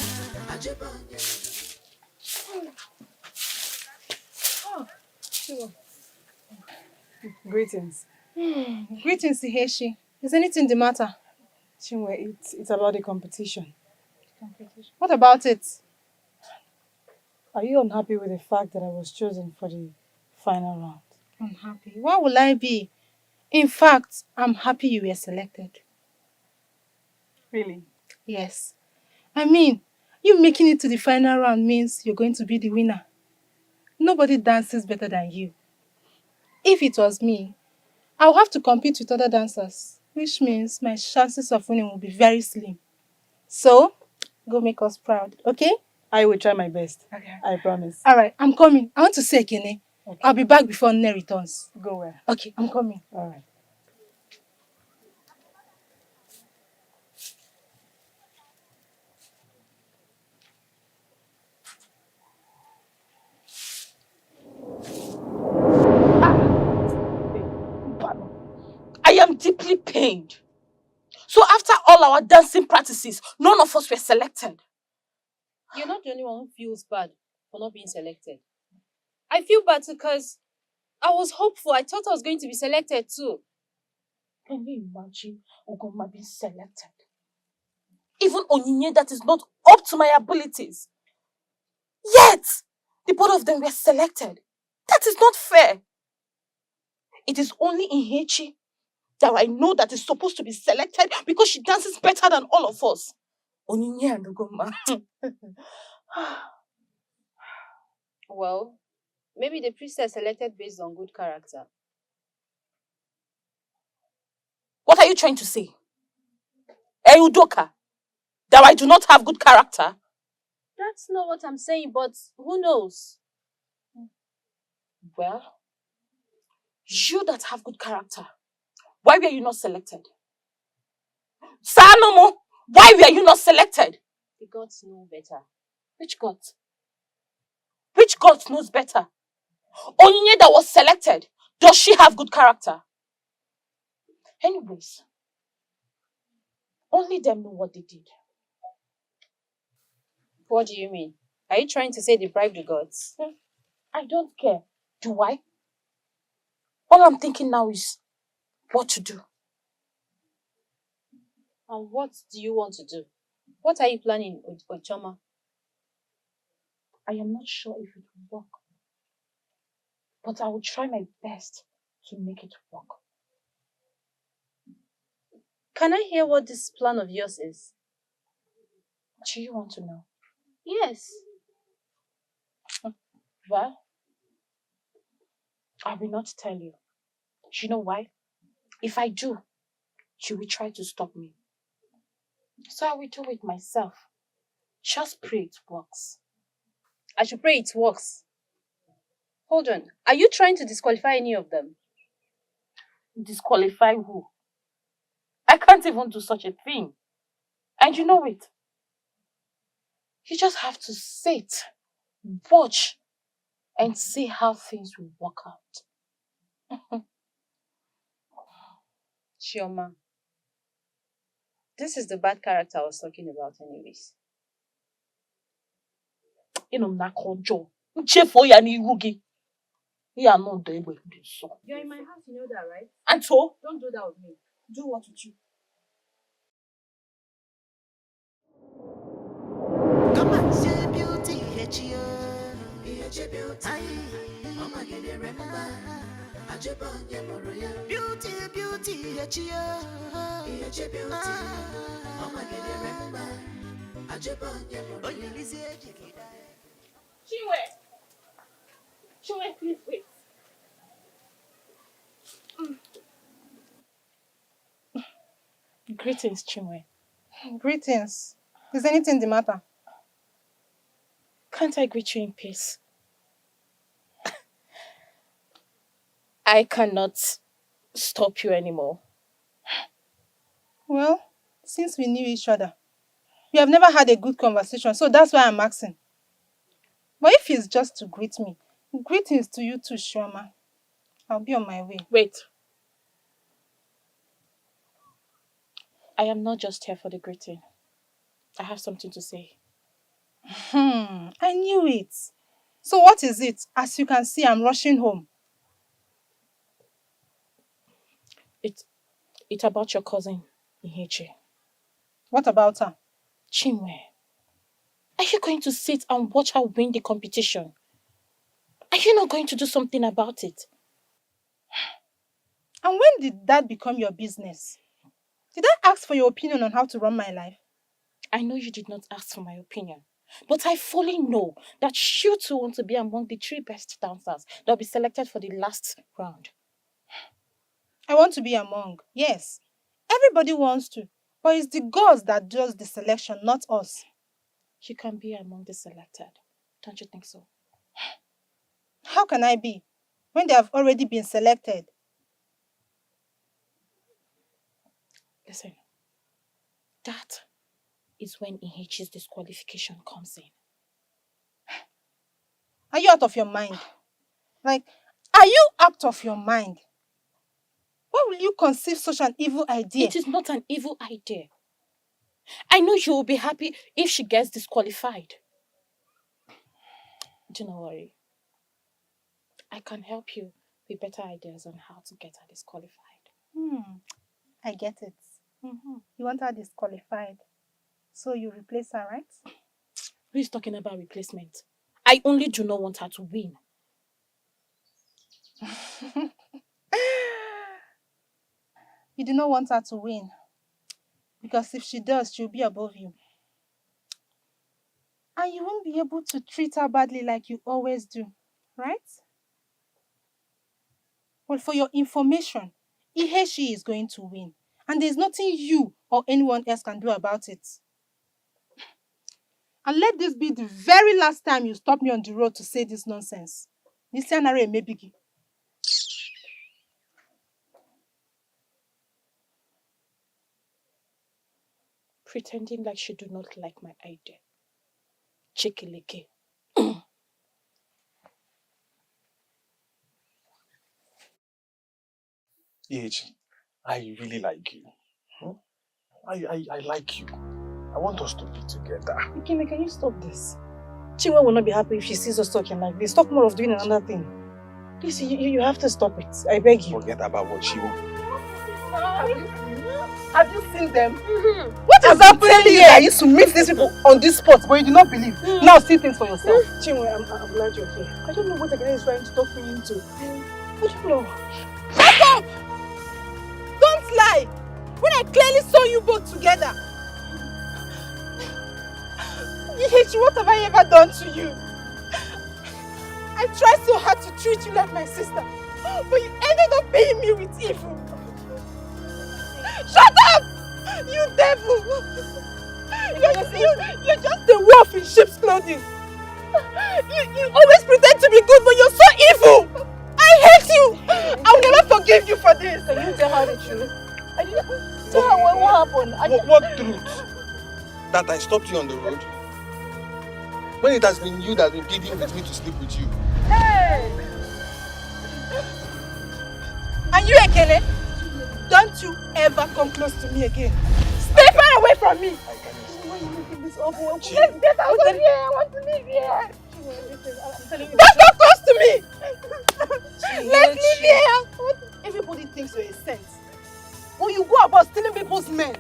Greetings. Greetings, Ihechi. Is anything the matter? Chinwe, it's about the competition. What about it? Are you unhappy with the fact that I was chosen for the final round. Unhappy? Why will I be? In fact, I'm happy you were selected. Really? Yes. I mean, you making it to the final round means you're going to be the winner. Nobody dances better than you. If it was me, I'll have to compete with other dancers, which means my chances of winning will be very slim. So, go make us proud, okay? I will try my best. Okay. I promise. Alright, I'm coming. I want to say Ekene. Okay. I'll be back before Nne returns. Go well. Okay, I'm coming. Alright. I am deeply pained. So after all our dancing practices, none of us were selected. You're not the only one who feels bad for not being selected. I feel bad because I was hopeful. I thought I was going to be selected too. Can you imagine Ugoma being selected? Even Onyinye that is not up to my abilities. Yet, the both of them were selected. That is not fair. It is only Ihechi that I know that is supposed to be selected because she dances better than all of us. Onyinye and Ugoma. Well, maybe the priestess selected based on good character. What are you trying to say? Udoka, that I do not have good character? That's not what I'm saying, but who knows? Well, you that have good character, why were you not selected? Sanomo, why were you not selected? The gods know better. Which god? Which god knows better? Onyinye that was selected, does she have good character? Anyways, only them know what they did. What do you mean? Are you trying to say they bribed the gods? I don't care. Do I? All I'm thinking now is what to do. And what do you want to do? What are you planning, Ochoma? I am not sure if it will work. But I will try my best to make it work. Can I hear what this plan of yours is? Do you want to know? Yes. Well, I will not tell you. Do you know why? If I do, you will try to stop me. So I will do it myself. Just pray it works. I should pray it works. Hold on. Are you trying to disqualify any of them? Disqualify who? I can't even do such a thing. And you know it. You just have to sit, watch, and see how things will work out. Chioma, this is the bad character I was talking about anyways. You're in my house, you know that, right? and so, Don't do that with me. do what with you? Come and say beauty, Ihechi, Ihechi beauty. Oh my God, remember. Beauty, beauty, Ihechi, Ihechi beauty. Oh my God, remember. Oh, you listen, Chinwe, please wait. Greetings, Chinwe. Greetings. Is anything the matter? Can't I greet you in peace? I cannot stop you anymore. Well, since we knew each other, we have never had a good conversation, so that's why I'm asking. But if it's just to greet me, greetings to you too, Shoma. I'll be on my way. Wait. I am not just here for the greeting. I have something to say. I knew it. So what is it? As you can see, I'm rushing home. It's about your cousin, Ihechi. What about her? Chinwe, are you going to sit and watch her win the competition? I Are you not going to do something about it? And when did that become your business? Did I ask for your opinion on how to run my life? I know you did not ask for my opinion, but I fully know that you two want to be among the 3 best dancers that will be selected for the last round. I want to be among, yes. Everybody wants to, but it's the gods that does the selection, not us. You can be among the selected. Don't you think so? How can I be when they have already been selected? Listen, that is when Ihechi's disqualification comes in. Are you out of your mind? Like, are you out of your mind? Why will you conceive such an evil idea? It is not an evil idea. I know you will be happy if she gets disqualified. Do not worry. I can help you with better ideas on how to get her disqualified. I get it. You want her disqualified, so you replace her, right? Who is talking about replacement? I only do not want her to win. You do not want her to win, because if she does, she'll be above you. And you won't be able to treat her badly like you always do, right? Well, for your information, Ihechi is going to win. And there's nothing you or anyone else can do about it. And let this be the very last time you stop me on the road to say this nonsense. Pretending like she do not like my idea. Chikileke. Ihechi, I really like you. I like you. I want us to be together. Ikeme, can you stop this? Chinwe will not be happy if she sees us talking like this. Talk more of doing another thing. Please, you have to stop it. I beg you. Forget about what she will. Have you seen them? What is happening here? I used to meet these people on this spot, but you do not believe. Now see things for yourself. Chinwe, I'm glad you're here. I don't know what the guy is trying to talk me into. I don't know. Shut up! Don't lie! When I clearly saw you both together. Ihechi, what have I ever done to you? I tried so hard to treat you like my sister, but you ended up paying me with evil. Shut up! You devil! You're just a wolf in sheep's clothing. You always pretend to be good, but you're so evil! I hate you! I'll never forgive you for this! Can you tell her the truth? I didn't tell her what happened. What truth? That I stopped you on the road? When it has been you that has been pleading with me to sleep with you. Hey! And you, Ekele? Don't you ever come close to me again. Stay far away from me! Why are you making this awful? Let's get out of here! I want to live here! Don't come close to me! Let's live here! Everybody thinks you're a saint. When you go about stealing people's men.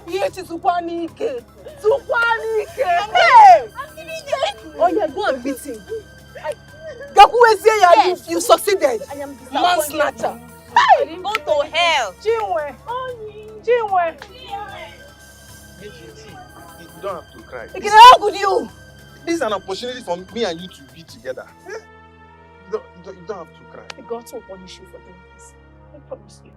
Ihechi Tukwanike! Tukwanike! Hey! Oh yeah, go and beat him. Gakuweziya, you succeeded. I am Manslaughter. I didn't go to hell. Chinwe. Chinwe. You don't have to cry. How could you? This is an opportunity for me and you to be together. You don't have to cry. The gods will punish you for doing this. I promise you.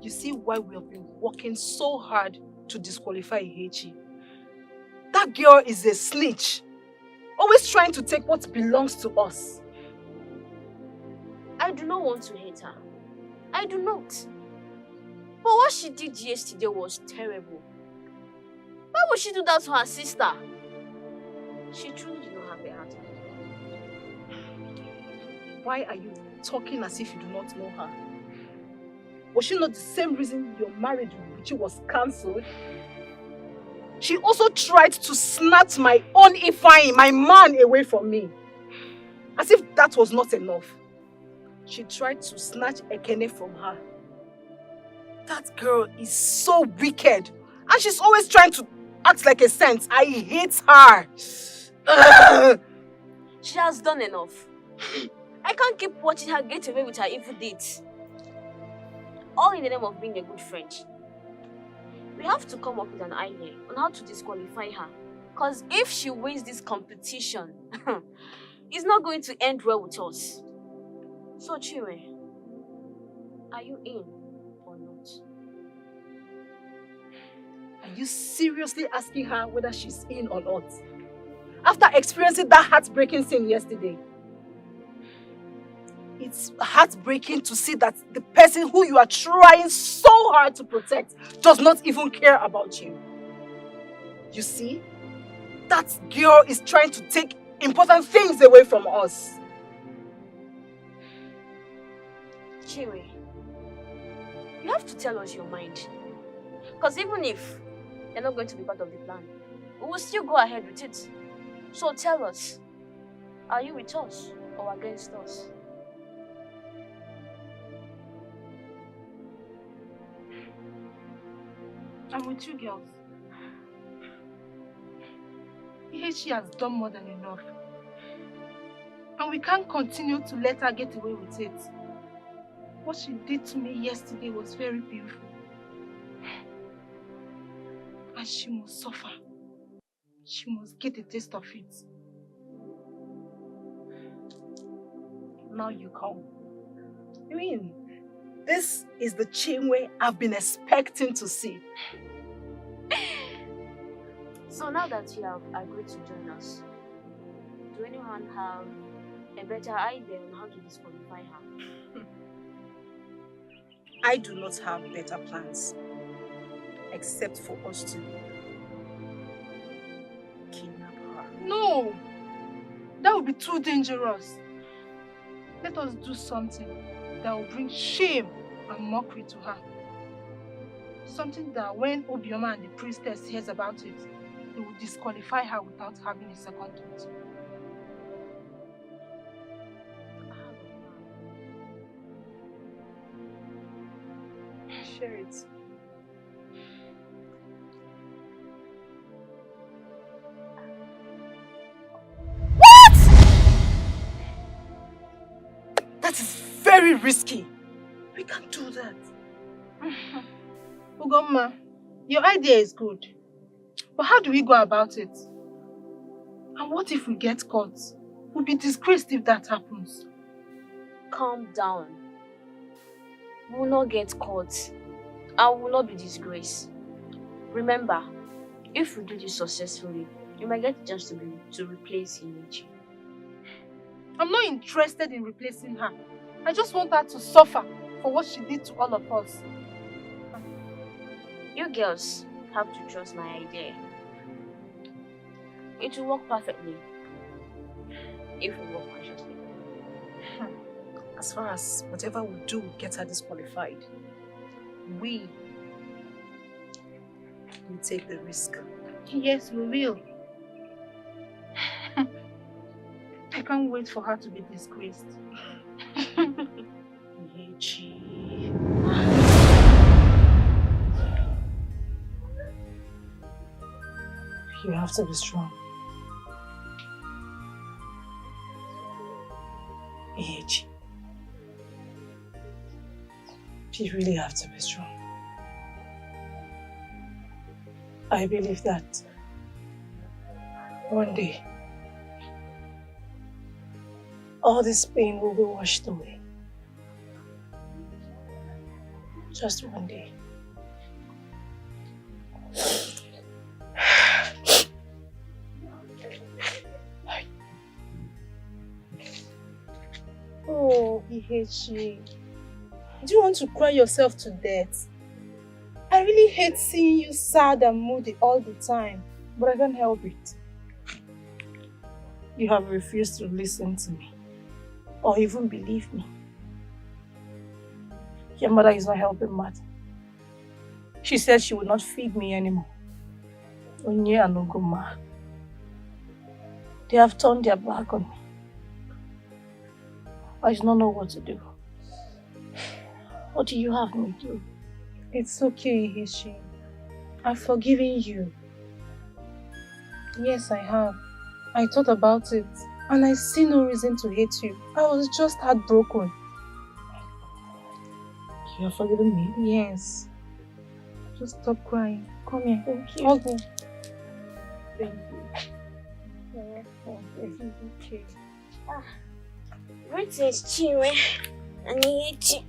You see why we have been working so hard to disqualify Ihechi? That girl is a snitch. Always trying to take what belongs to us. I do not want to hate her. I do not. But what she did yesterday was terrible. Why would she do that to her sister? She truly did not have a heart. Why are you talking as if you do not know her? Was she not the same reason your marriage with Ihechi was cancelled? She also tried to snatch my own Ifeanyi, my man, away from me. As if that was not enough. She tried to snatch Ekene from her. That girl is so wicked. And she's always trying to acts like a saint. I hate her. Ugh. She has done enough. I can't keep watching her get away with her evil deeds. All in the name of being a good friend. We have to come up with an idea on how to disqualify her. Because if she wins this competition, it's not going to end well with us. So, Chinwe, are you in or not? Are you seriously asking her whether she's in or not? After experiencing that heartbreaking scene yesterday, it's heartbreaking to see that the person who you are trying so hard to protect does not even care about you. You see, that girl is trying to take important things away from us. Chinwe, you have to tell us your mind. Because even if you're not going to be part of the plan, we will still go ahead with it. So tell us, are you with us or against us? I'm with you girls. Ihechi has done more than enough. And we can't continue to let her get away with it. What she did to me yesterday was very painful. And she must suffer. She must get a taste of it. Now you come. I mean, this is the Chinwe I've been expecting to see. So now that you have agreed to join us, do anyone have a better idea on how to disqualify her? I do not have better plans, except for us to kidnap her. No! That would be too dangerous. Let us do something that will bring shame and mockery to her. Something that when Obioma and the priestess hears about it, they will disqualify her without having a second thought. Share it. What? That is very risky. We can't do that. Ugomma, your idea is good. But how do we go about it? And what if we get caught? We'll be disgraced if that happens. Calm down. We will not get caught. And we will not be disgraced. Remember, if we do this successfully, you might get a chance to replace Ihechi. I'm not interested in replacing her. I just want her to suffer for what she did to all of us. You girls have to trust my idea. It will work perfectly if we work consciously. As far as whatever we do gets her disqualified, we will take the risk. Yes, we will. I can't wait for her to be disgraced. Ihechi. You have to be strong. Ihechi. You really have to be strong. I believe that one day all this pain will be washed away. Just one day. Oh, Ihechi. Do you want to cry yourself to death? I really hate seeing you sad and moody all the time. But I can't help it. You have refused to listen to me or even believe me. Your mother is not helping matter. She said she would not feed me anymore. Onye and Ogoma. They have turned their back on me. I do not know what to do. What do you have me do? It's okay, Ihechi. I've forgiven you. Yes, I have. I thought about it, and I see no reason to hate you. I was just heartbroken. You're forgiving me? Yes. Just stop crying. Come here. Thank you. Hug me. Thank you. Okay. What is Chinwe? And Ihechi.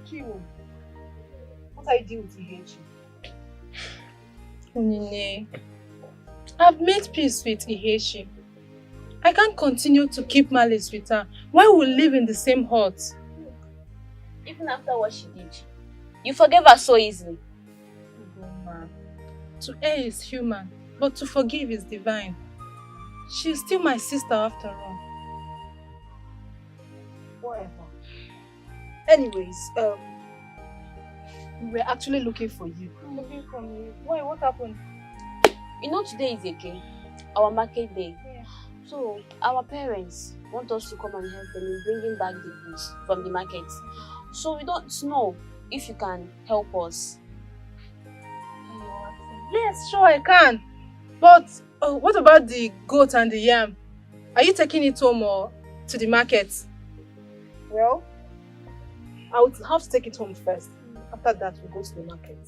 Chiwo, what are you doing with Ihechi? Onyinye, I've made peace with Ihechi. I can't continue to keep malice with her while we live in the same hut. Even after what she did, you forgave her so easily. To err is human, but to forgive is divine. She's still my sister after all. Whatever. Anyways, we're actually looking for you. I'm looking for you. Why? What happened? You know today is our market day. Yeah. So our parents want us to come and help them in bringing back the goods from the market. So we don't know if you can help us. Yes, sure I can. But what about the goat and the yam? Are you taking it home or to the market? Well, I would have to take it home first. After that, we'll go to the market.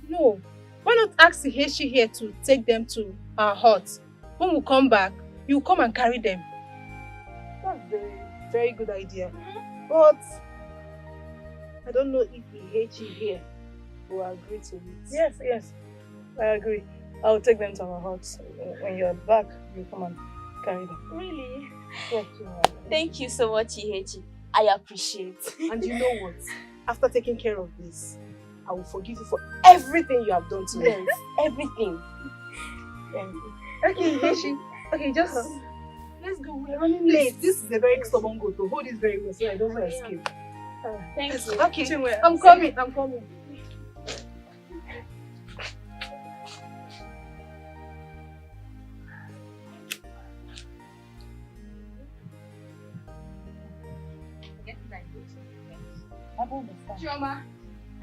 No. Why not ask Ihechi here to take them to our hut? When we come back, you come and carry them. That's a very, very good idea. But I don't know if Ihechi here will agree to it. Yes. I agree. I'll take them to our hut. When you're back, you come and carry them. Really? Yes, Thank you so much, Ihechi. I appreciate. And you know what? After taking care of this, I will forgive you for everything you have done to me. Yes, everything. Thank you. Okay, Ihechi. Okay, just let's go. We're running Please, this is a very stubborn goat. So hold this very well so I don't escape. Thank you. Okay, I'm coming.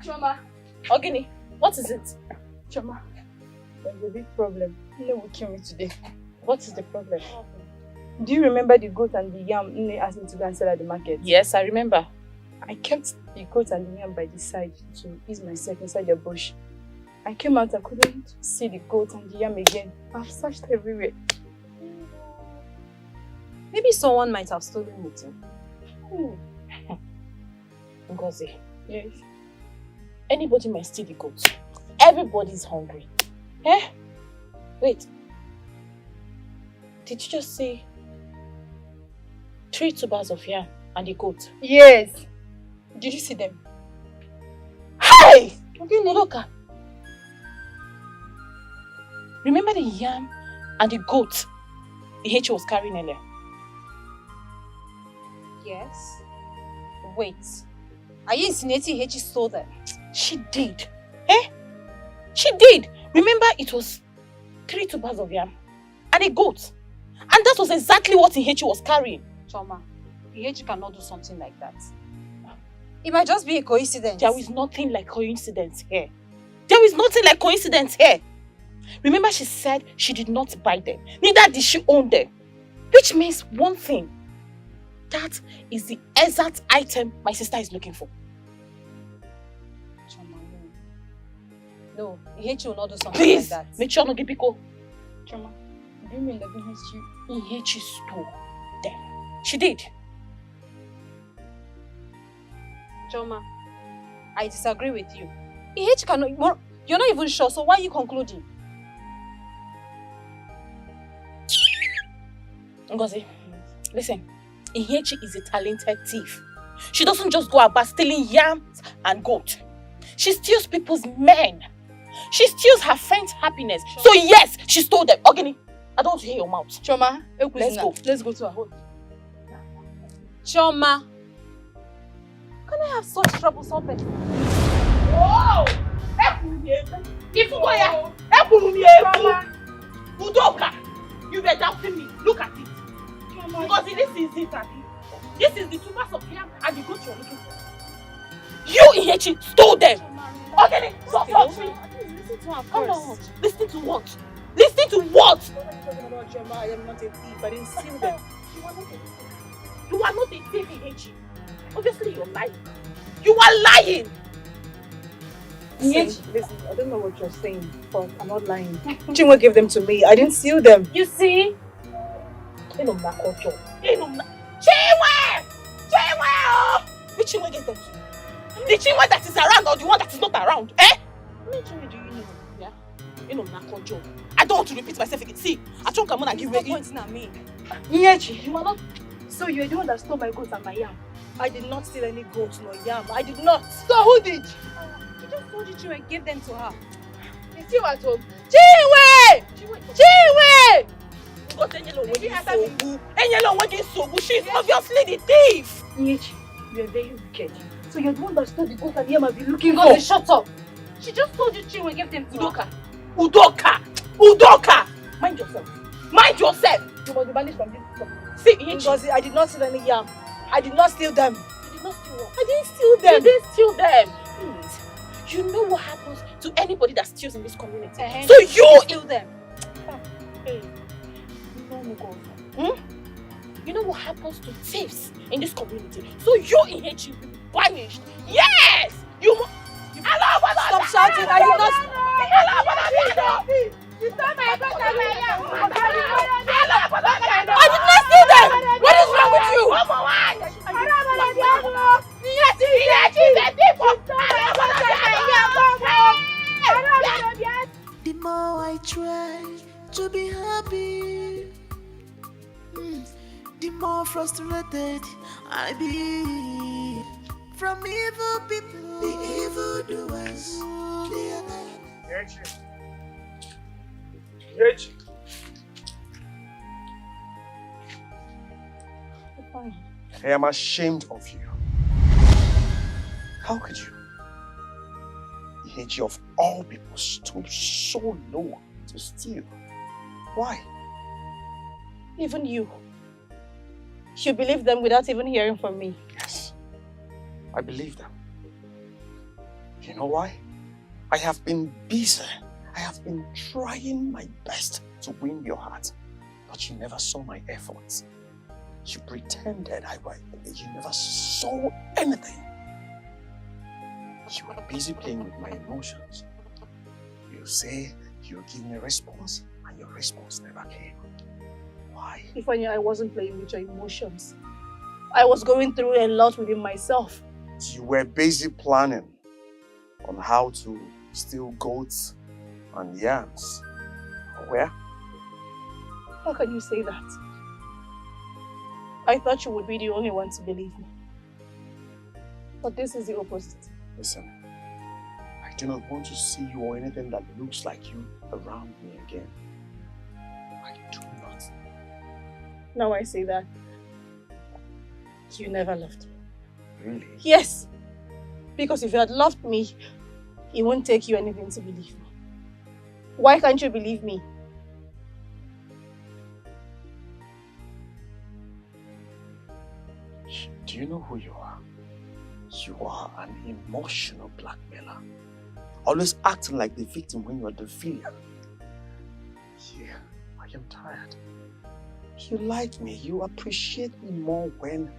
Chioma. Ogini, what is it? Choma, there's a big problem. Nne will kill me today. What is the problem? Do you remember the goat and the yam Nne asked me to go and sell at the market? Yes, I remember. I kept the goat and the yam by the side to ease myself inside the bush. I came out, I couldn't see the goat and the yam again. I've searched everywhere. Maybe someone might have stolen it. Ngozi, Yes. anybody might steal the goat. Everybody's hungry. Wait. Did you just say 3 tubers of yam and the goat? Yes. Did you see them? Hey! Look. Remember the yam and the goat Ihechi was carrying earlier? Yes. Wait. Are you insinuating Ihechi stole them? She did. She did. Remember, it was 3 tubers of yam and a goat. And that was exactly what Ihechi was carrying. Choma, Ihechi cannot do something like that. It might just be a coincidence. There is nothing like coincidence here. There is nothing like coincidence here. Remember, she said she did not buy them. Neither did she own them. Which means one thing. That is the exact item my sister is looking for. Choma, no. No, Ihechi will not do something Please, like that. Mechi Onogibiko. Choma, do you mean that Ihechi stole them? She did. Choma, I disagree with you. Ihechi cannot. You're not even sure, so why are you concluding? Ngozi, listen. Ihechi is a talented thief. She doesn't just go about stealing yams and goat. She steals people's men. She steals her friend's happiness. Choma. So yes, she stole them. Ogini, I don't want to hear your mouth. Choma, let's go. Let's go to our home. Choma, can I have such troublesome person? Whoa! Udoka, you were doubting me. Look at it. Because this is it, Abi. This is the tubers of yam and the goat you're looking for. You, Ihechi, stole them. Okay, stop me. to her Hold first. on. Listen to what? Listen to what? What are you talking about, Choma? I am not a thief. I didn't steal them. You are not a thief. You are not a thief, Ihechi. Obviously, you're lying. You are lying! Listen, I don't know what you're saying, but I'm not lying. Chinwe gave them to me. I didn't steal them. You see? Chinwe! Chinwe! Which Chinwe gave them to you? The Chinwe that is around or the one that is not around? Eh? How many Chinwe do you know? Yeah? I don't want to repeat myself again. See, I don't come on and give Stop pointing at me. Ihechi, you are not. So you're the one that stole my goats and my yam. I did not steal any goats nor yam. I did not. So who did? She just told you Chinwe gave them to her. Is Chinwe at home? Chinwe! Chinwe! She's obviously the thief. Ihechi, you're very wicked. So you're the one that stole the goats and yam I've been looking God, for. shut up. She just told you Chinwe gave them to her. Udoka! Mind yourself. Mind yourself. You must be banished from this company. See, Ihechi. I did not steal any yam. I did not steal them. You did not steal what? I didn't steal them. You didn't steal them. Please. You know what happens to anybody that steals in this community. So you steal them. Hey. You know what happens to thieves in this community. So you, Ihechi, will be banished. Yes! Stop shouting. I did not. I did not steal them! What is wrong with you? The more I try to be happy, the more frustrated I be. From evil people, the evil doers. Ihechi. I am ashamed of you. How could you? Ihechi of all people stoop so low to steal. Why? Even you. You believe them without even hearing from me. Yes, I believe them. You know why? I have been busy. I have been trying my best to win your heart, but you never saw my efforts. You pretended you never saw anything. You were busy playing with my emotions. You say you'll give me a response, and your response never came. Why? If I knew I wasn't playing with your emotions. I was going through a lot within myself. You were busy planning on how to steal goats and yams. Where? How can you say that? I thought you would be the only one to believe me. But this is the opposite. Listen, I do not want to see you or anything that looks like you around me again. I do not. Now I say that. You never loved me. Really? Yes. Because if you had loved me, it won't take you anything to believe me. Why can't you believe me? Do you know who you are? You are an emotional blackmailer. Always acting like the victim when you are the villain. Yeah, I am tired. You like me. You appreciate me more when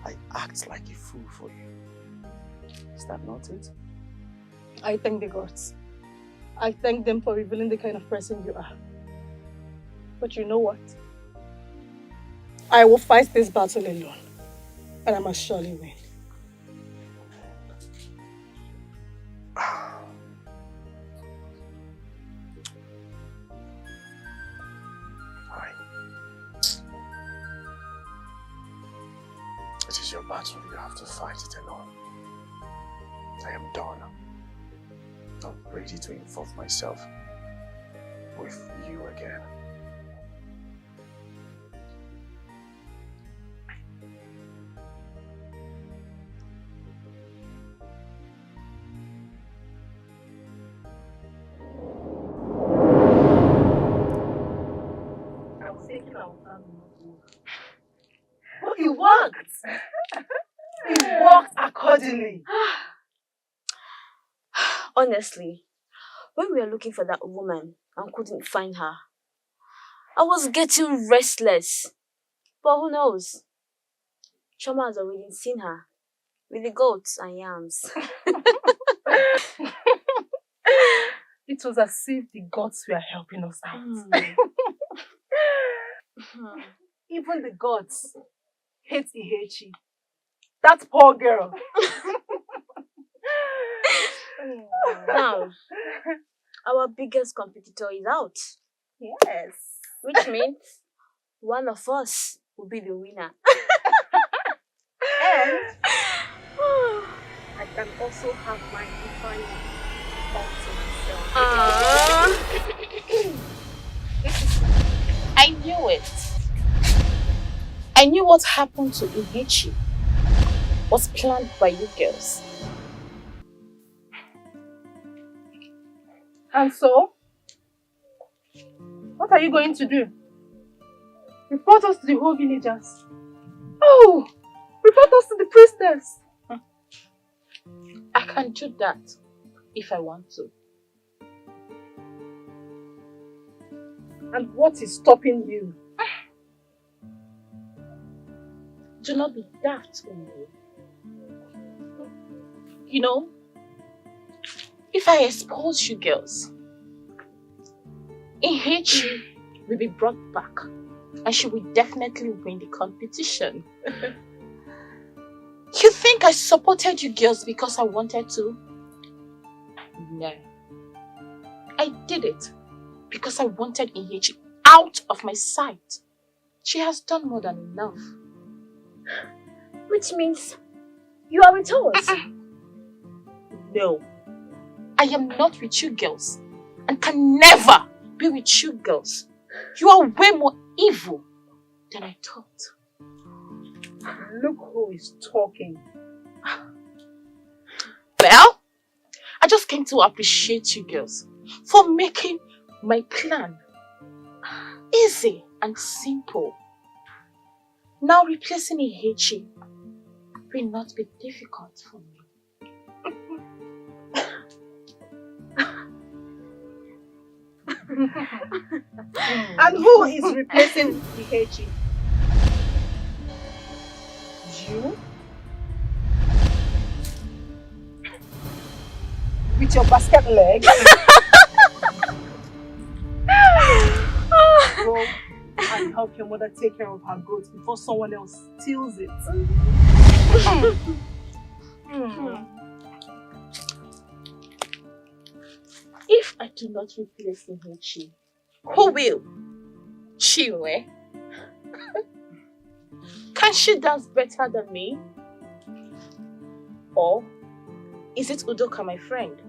I act like a fool for you. Is that not it? I thank the gods. I thank them for revealing the kind of person you are. But you know what? I will fight this battle alone. And I must surely win. It is your battle. You have to fight it alone. I am done. I'm ready to involve myself with you again. But it worked. It worked accordingly. Honestly, When we were looking for that woman and couldn't find her, I was getting restless. But who knows? Choma has already seen her with the goats and yams. It was as if the gods were helping us out. Even the gods hate Ihechi. That poor girl. Now, our biggest competitor is out. Yes. Which means one of us will be the winner. And I can also have my Ifeanyi all to myself. I knew it. I knew what happened to Ihechi was planned by you girls. And so, what are you going to do? Report us to the whole villagers. Oh! Report us to the priestess. I can do that if I want to. And what is stopping you? Do not be daft, Onuoha. You know, if I expose you girls, Ihechi will be brought back and she will definitely win the competition. You think I supported you girls because I wanted to? No. I did it because I wanted Ihechi out of my sight. She has done more than enough. Which means you are with us. No. I am not with you girls and can never be with you girls. You are way more evil than I thought. Look who is talking. Well, I just came to appreciate you girls for making my plan easy and simple. Now replacing Ihechi will not be difficult for me. And who is replacing Ihechi? You? With your basket leg? Go and help your mother take care of her goats before someone else steals it. If I do not replace Ihechi, who will? Chibuike? Can she dance better than me? Or is it Udoka, my friend?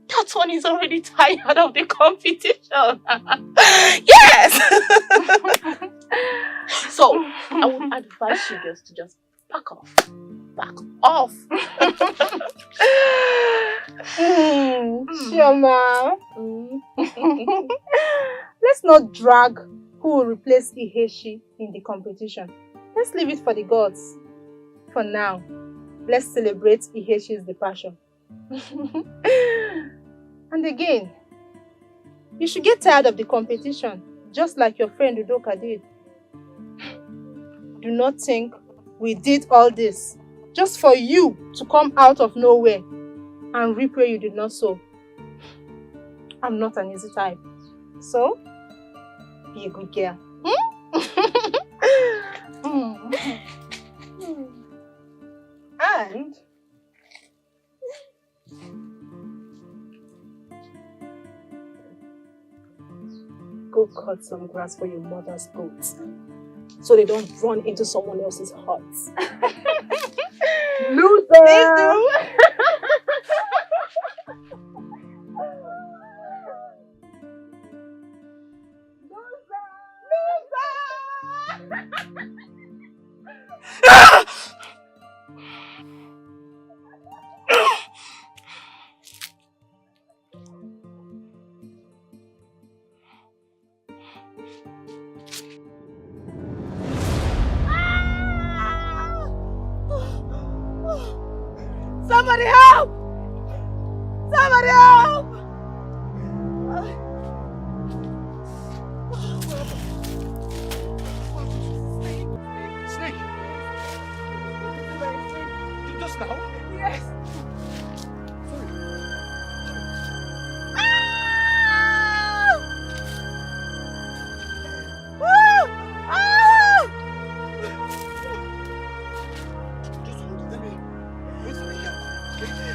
That one is already tired of the competition. Yes! So, I would advise you girls to just back off. Back off. Chioma. Let's not drag who will replace Ihechi in the competition. Let's leave it for the gods. For now, let's celebrate Ihechi's departure. And again, you should get tired of the competition, just like your friend Udoka did. Do not think we did all this just for you to come out of nowhere and reap where you did not sow. I'm not an easy type. So, be a good girl. And go cut some grass for your mother's goats so they don't run into someone else's huts. Loser! Please do! Somebody help! Somebody help! Snake! Just now? Yes. Just hold it. Let me wait for me here. It's going to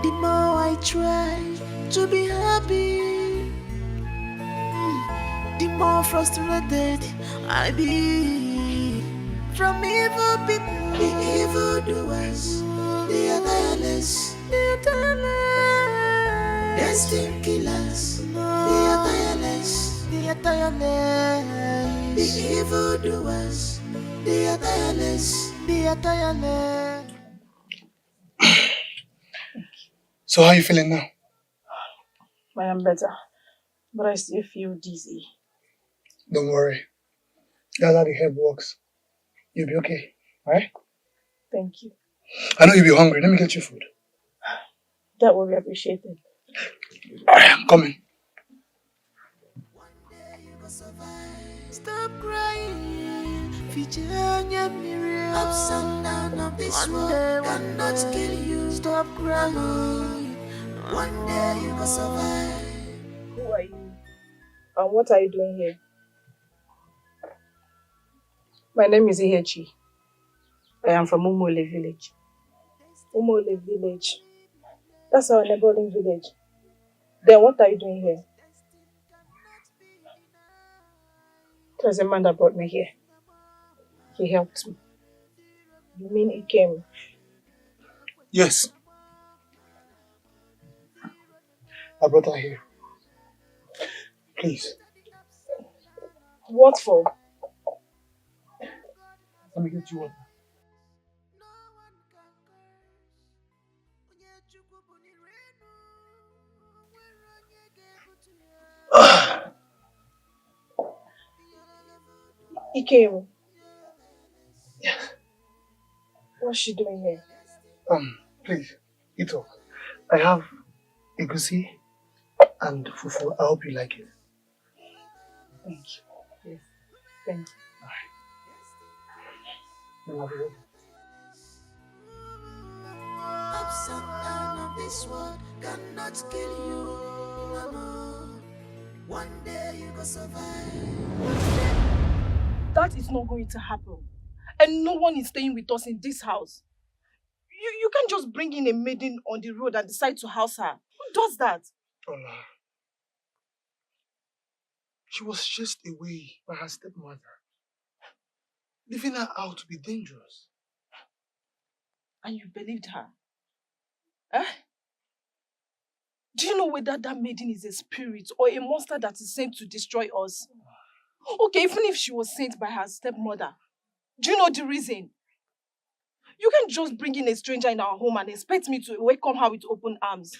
The more I try to be happy, the more frustrated I be. From evil people, the evil doers, they are tireless, destined killers, they are tireless, the evil doers, they are tireless. So how are you feeling now? I am better, but I still feel dizzy. Don't worry. That's how the herb works. You'll be okay. Alright? Thank you. I know you'll be hungry. Let me get you food. That will be appreciated. Alright, I'm coming. Stop crying, Virginia Miriam. Ups and downs of this world cannot kill you. Stop crying. One day you will survive. Who are you? And what are you doing here? My name is Ihechi. I am from Umole village. Umole village. That's our neighboring village. Then what are you doing here? There's a man that brought me here. He helped me. You mean he came? Yes. I brought her here. Please. What for? Let me get you water. He came. Yes. What's she doing here? Please, eat up. I have egusi and fufu. I hope you like it. Thank you. Yes. Thank you. I love you. Ups and downs of this world cannot kill you. One day you will survive. That is not going to happen. And no one is staying with us in this house. You can't just bring in a maiden on the road and decide to house her. Who does that? Ola. She was chased away by her stepmother. Leaving her out to be dangerous. And you believed her? Eh? Do you know whether that maiden is a spirit or a monster that is sent to destroy us? Okay, even if she was sent by her stepmother, do you know the reason? You can't just bring in a stranger in our home and expect me to welcome her with open arms.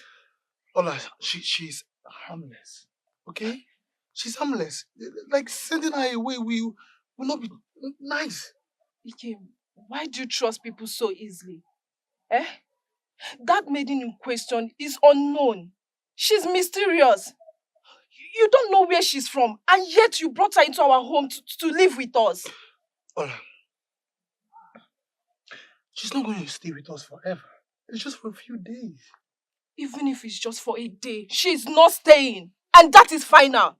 Ola, she's harmless. Okay? She's harmless. Like, sending her away will not be nice. Ikem, why do you trust people so easily? Eh? That maiden in question is unknown. She's mysterious. You don't know where she's from, and yet you brought her into our home to live with us. Ola, she's not going to stay with us forever. It's just for a few days. Even if it's just for a day, she's not staying. And that is final.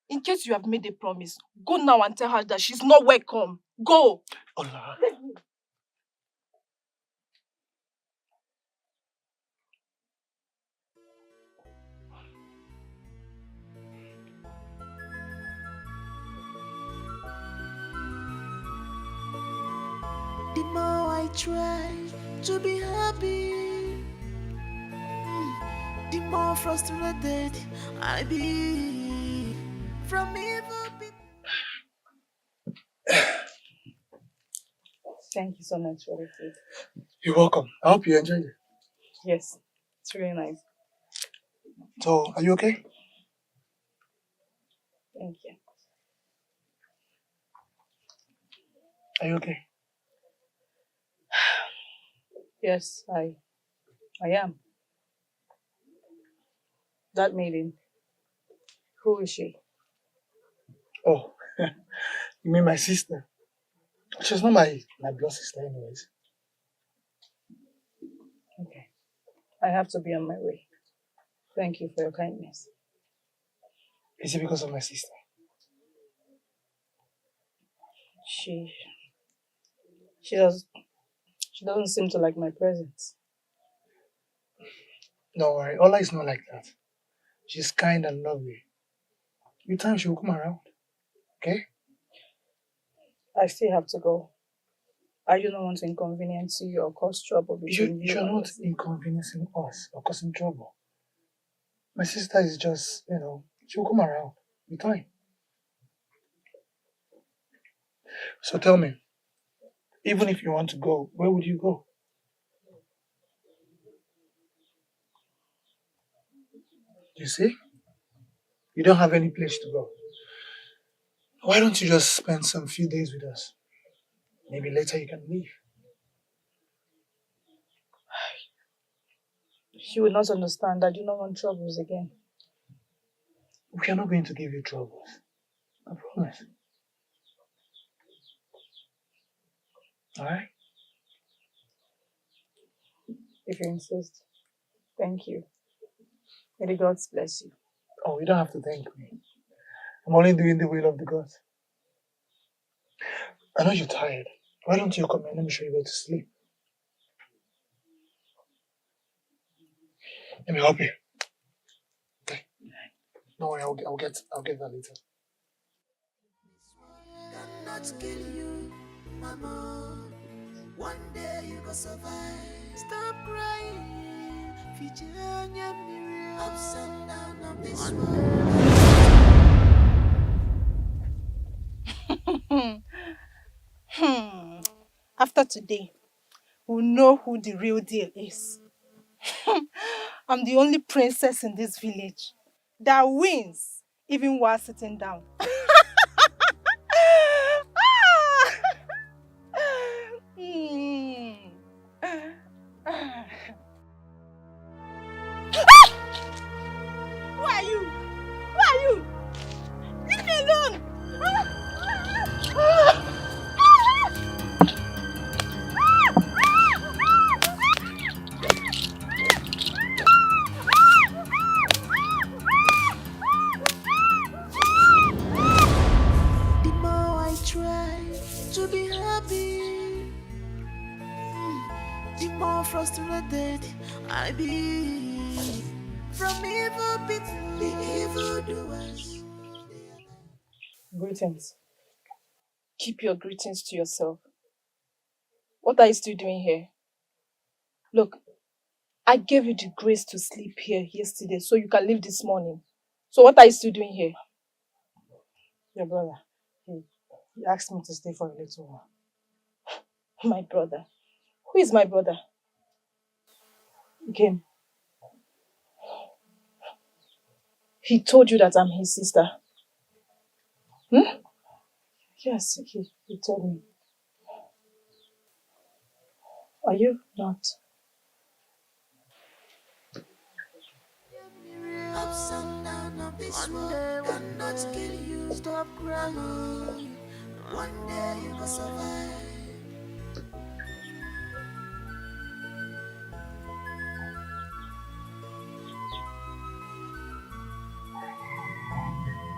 In case you have made a promise, go now and tell her that she's not welcome. Go. Ola. The more I try to be happy, the more frustrated I be. From evil people. Thank you so much for the food. You're welcome. I hope you enjoyed it. Yes, it's really nice. So, are you okay? Thank you. Are you okay? Yes, I am. That maiden, who is she? Oh, you mean my sister? She's not my blood sister anyways. Okay. I have to be on my way. Thank you for your kindness. Is it because of my sister? She doesn't seem to like my presence. Don't worry, Ola is not like that. She's kind and lovely. With time she will come around. Okay? I still have to go. I do not want to inconvenience you or cause trouble between you You're and not us. inconveniencing us or causing trouble. My sister is just, she will come around with time. So tell me, even if you want to go, where would you go? You see? You don't have any place to go. Why don't you just spend some few days with us? Maybe later you can leave. She would not understand. I do not want troubles again. We are not going to give you troubles. I promise. Alright? If you insist. Thank you. May the gods bless you. Oh, you don't have to thank me. I'm only doing the will of the gods. I know you're tired. Why don't you come in? Let me show you where to sleep. Let me help you. Okay. No worry, I'll get that later. Cannot kill you, mama. One day you go survive. Stop crying. Virginia mirror. Ups and down of this world. After today, we'll know who the real deal is. I'm the only princess in this village that wins even while sitting down. Who are you? Who are you? Leave me alone! The more I try to be happy, the more frustrated I be. From evil people, the evil doers. Greetings. Keep your greetings to yourself. What are you still doing here? Look, I gave you the grace to sleep here yesterday so you can leave this morning. So what are you still doing here? Your brother, he asked me to stay for a little while. My brother? Who is my brother? He came. He told you that I'm his sister. Yes, he told me. Are you not? Ups and down of this world cannot kill you. Stop crying. One day you will survive.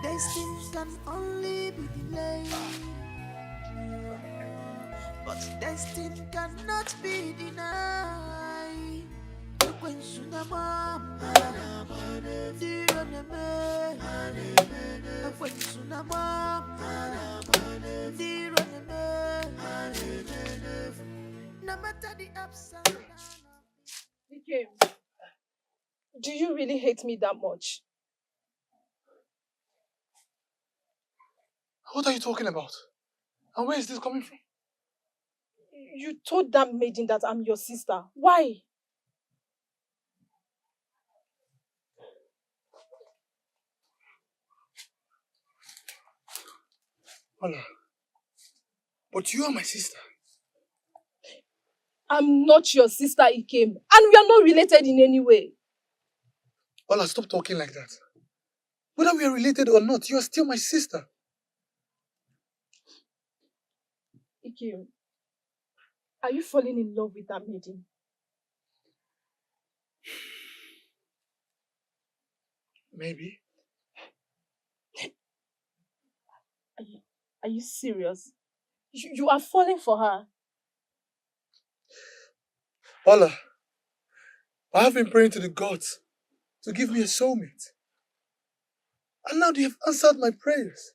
Destiny can only be delayed, but destiny cannot be denied. When tsunami, when tsunami, no matter the ups and downs. He came. Do you really hate me that much? What are you talking about? And where is this coming from? You told that maiden that I'm your sister. Why? Ola, but you are my sister. I'm not your sister, Ikem. And we are not related in any way. Ola, stop talking like that. Whether we are related or not, you are still my sister. Ikem, are you falling in love with that maiden? Maybe. Are you serious? You are falling for her. Ola, I have been praying to the gods to give me a soulmate. And now they have answered my prayers.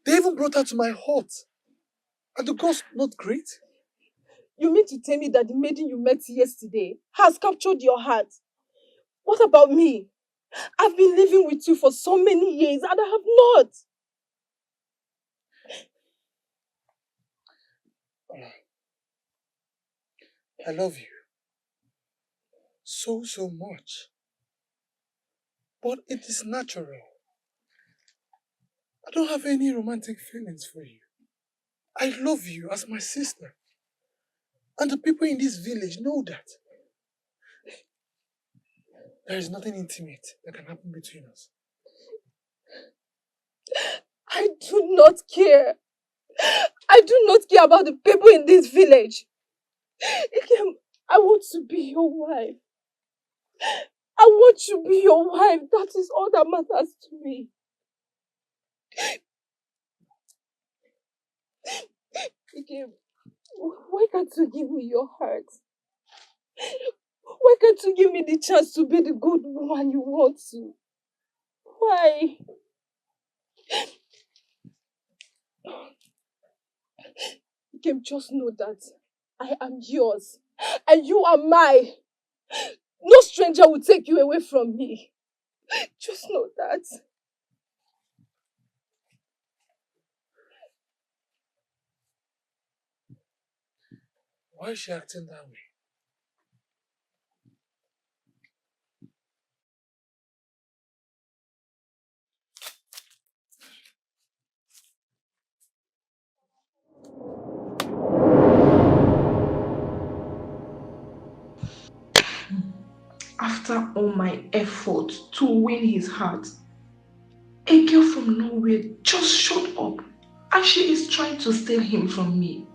They even brought her to my hut. Are the gods not great? You mean to tell me that the maiden you met yesterday has captured your heart? What about me? I've been living with you for so many years and I have not. I love you. So much. But it is natural. I don't have any romantic feelings for you. I love you as my sister. And the people in this village know that. There is nothing intimate that can happen between us. I do not care. I do not care about the people in this village. Ikem, I want to be your wife. I want to be your wife. That is all that matters to me. Ikem, why can't you give me your heart? Why can't you give me the chance to be the good woman you want to? Why? Ikem, just know that I am yours and you are mine. No stranger will take you away from me. Just know that. Why is she acting that way? After all my effort to win his heart, a girl from nowhere just showed up and she is trying to steal him from me.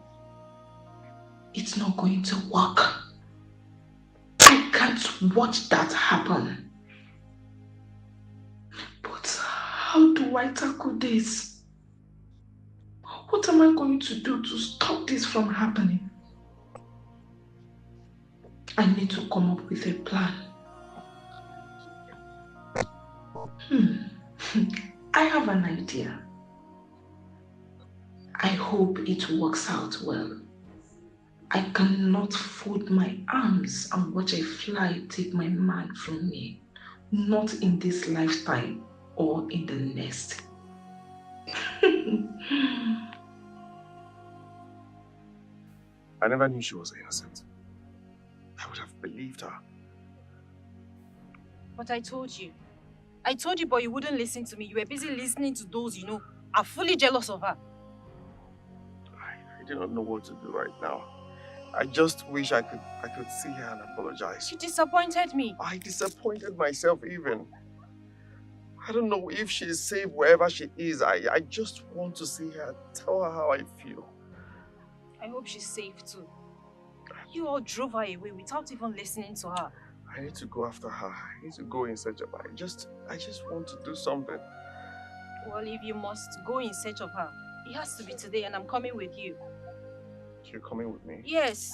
It's not going to work. I can't watch that happen. But how do I tackle this? What am I going to do to stop this from happening? I need to come up with a plan. I have an idea. I hope it works out well. I cannot fold my arms and watch a fly take my man from me. Not in this lifetime or in the next. I never knew she was innocent. I would have believed her. But I told you, but you wouldn't listen to me. You were busy listening to those you know are fully jealous of her. I do not know what to do right now. I just wish I could see her and apologize. You disappointed me. I disappointed myself even. I don't know if she is safe wherever she is. I just want to see her, tell her how I feel. I hope she's safe too. You all drove her away without even listening to her. I need to go after her. I need to go in search of her. I just want to do something. Well, if you must go in search of her, it has to be today and I'm coming with you. You're coming with me? Yes.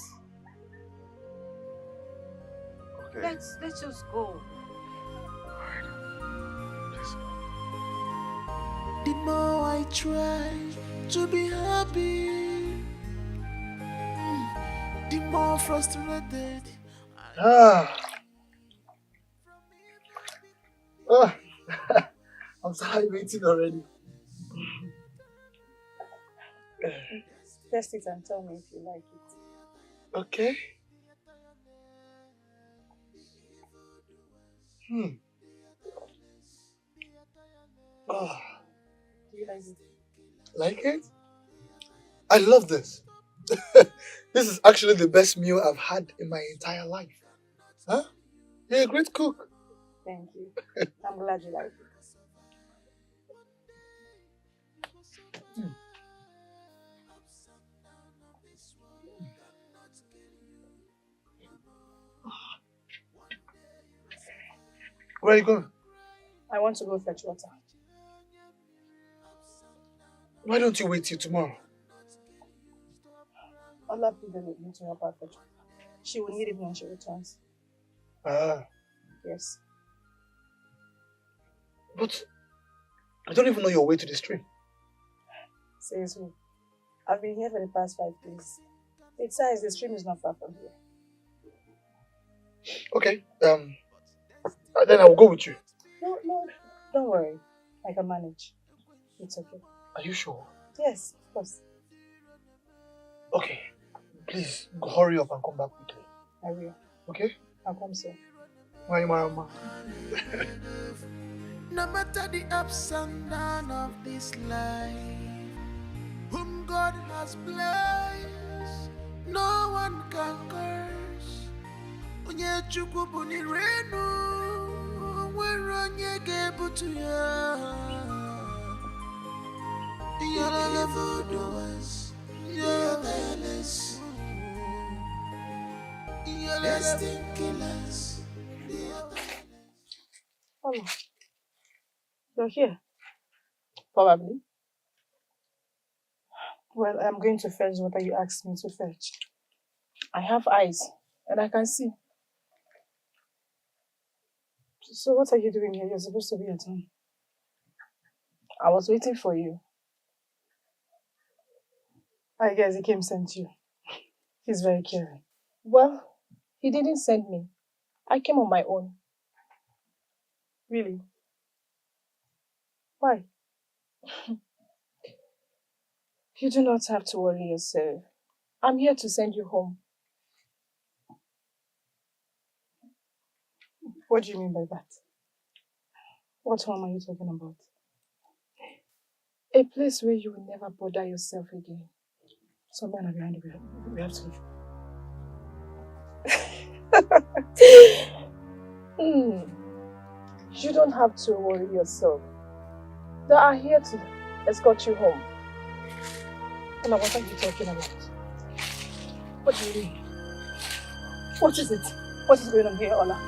Okay. Let's just go. The more I try to be happy, the more frustrated. Ah, I'm salivating already. Test it and tell me if you like it. Okay. Oh, Do you like it? like it? I love this. This is actually the best meal I've had in my entire life. Huh? You're a great cook. Thank you. I'm glad you like it. Where are you going? I want to go fetch water. Why don't you wait till tomorrow? Ola pleaded with me to help her fetch water. She will need it when she returns. Ah, Yes. but I don't even know your way to the stream. Seriously. I've been here for the past 5 days. Besides, the stream is not far from here. Okay, then I will go with you. No, don't worry. I can manage. It's okay. Are you sure? Yes, of course. Okay, please hurry up and come back quickly. I will. Okay? I'll come soon. My mama. No matter the ups and downs of this life, whom God has blessed, no one can curse. Onye Chukwu bụ n'irenu, nwere onye ga-ebutu ya. You're evil doers, you're tireless, you're destined killers. Oh, you're here? Probably. Well, I'm going to fetch what you asked me to fetch. I have eyes, and I can see. So what are you doing here? You're supposed to be at home. I was waiting for you. I guess he came sent you. He's very caring. Well, he didn't send me. I came on my own. Really? Why? You do not have to worry yourself. I'm here to send you home. What do you mean by that? What home are you talking about? A place where you will never bother yourself again. Somewhere behind you, we have to leave. You don't have to worry yourself. They are here to escort you home. Ola, what are you talking about? What do you mean? What is it? What is going on here, Ola?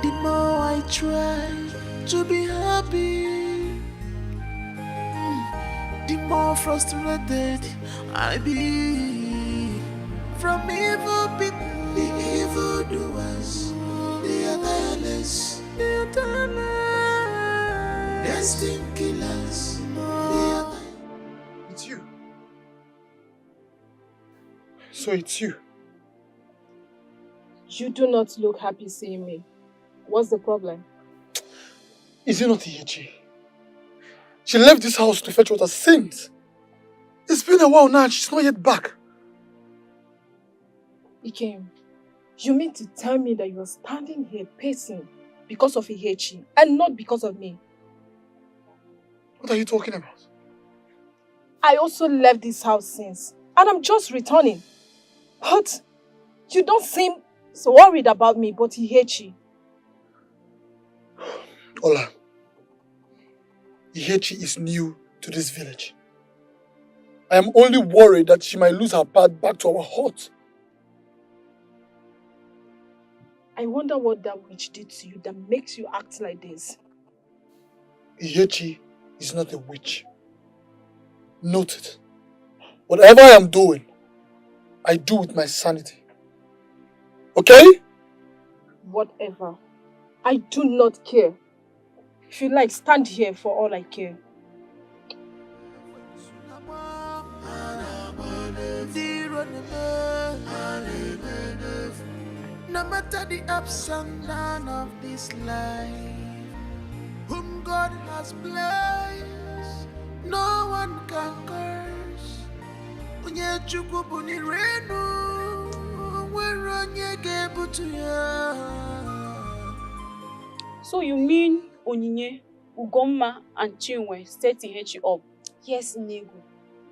The more I try to be happy, the more frustrated I be. From evil people, the evil doers, they are tireless, destined killers. It's you. So it's you. You do not look happy seeing me. What's the problem? Is it not Ihechi? She left this house to fetch water since. It's been a while now and she's not yet back. Ikem, you mean to tell me that you are standing here pacing because of Ihechi and not because of me? What are you talking about? I also left this house since and I'm just returning. But you don't seem so worried about me, but Ihechi. Ola, Ihechi is new to this village. I am only worried that she might lose her path back to our hut. I wonder what that witch did to you that makes you act like this. Ihechi is not a witch. Note it. Whatever I am doing, I do with my sanity. Okay? Whatever. I do not care. If you like, stand here for all I care. No matter the ups and downs of this life, God has blessed, no one can curse. Onye Chukwu bụ n'irenu, nwere onye ga-ebutu ya. So you mean Onyinye, Ugomma, and Chinwe set Ihechi up? Yes, Nego.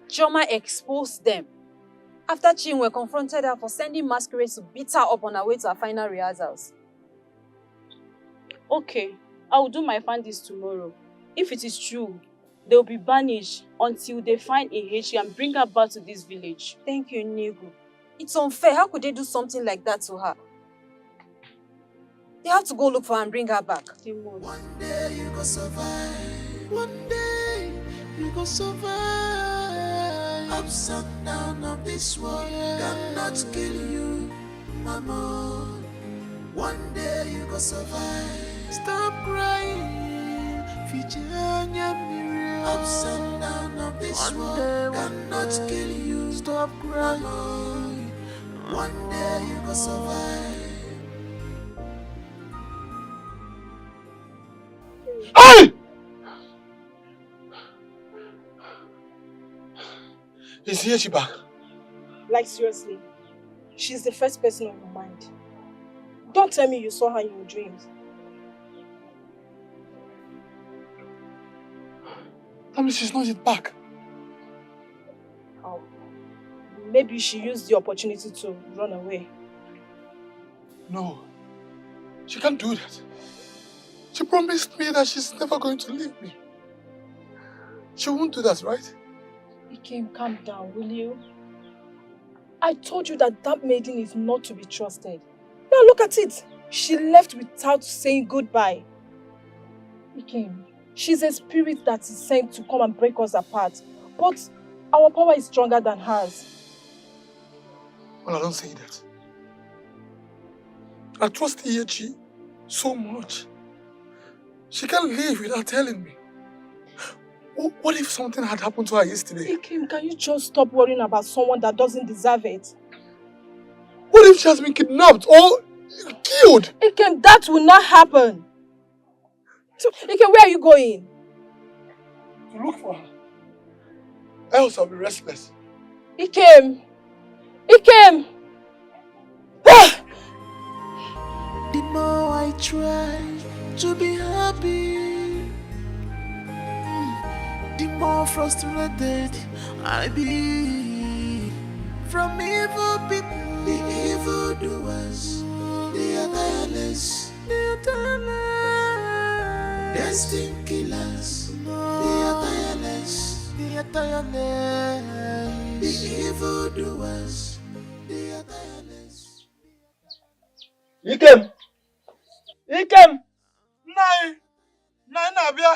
Chioma exposed them. After Chinwe confronted her for sending masquerades to beat her up on her way to her final rehearsals. Okay, I will do my findings tomorrow. If it is true, they will be banished until they find Ihechi and bring her back to this village. Thank you, Nego. It's unfair. How could they do something like that to her? They have to go look for her and bring her back. One day you go survive. One day you go survive. Ups and downs of this world cannot kill you, mama. One day you go survive. Stop crying. Ups and downs of this world cannot kill you. Stop crying. One day you go survive. Hey! Is Ihechi back? Like seriously, she's the first person on your mind. Don't tell me you saw her in your dreams. That means she's not yet back. How? Maybe she used the opportunity to run away. No, she can't do that. She promised me that she's never going to leave me. She won't do that, right? Ikem, calm down, will you? I told you that that maiden is not to be trusted. Now look at it. She left without saying goodbye. Ikem, she's a spirit that is sent to come and break us apart. But our power is stronger than hers. Well, I don't say that. I trust Ihechi so much. She can't leave without telling me. What if something had happened to her yesterday? Ikem, can you just stop worrying about someone that doesn't deserve it? What if she has been kidnapped or killed? Ikem, that will not happen. So, Ikem, where are you going? To look for her. Else I'll be restless. Ikem! Ikem! The more I try to be happy, the more frustrated I be. From evil people, the evil doers, they are tireless, destined killers, they are tireless, the evil doers, they are tireless. Ikem! Ikem! Nai! Nai Nabia!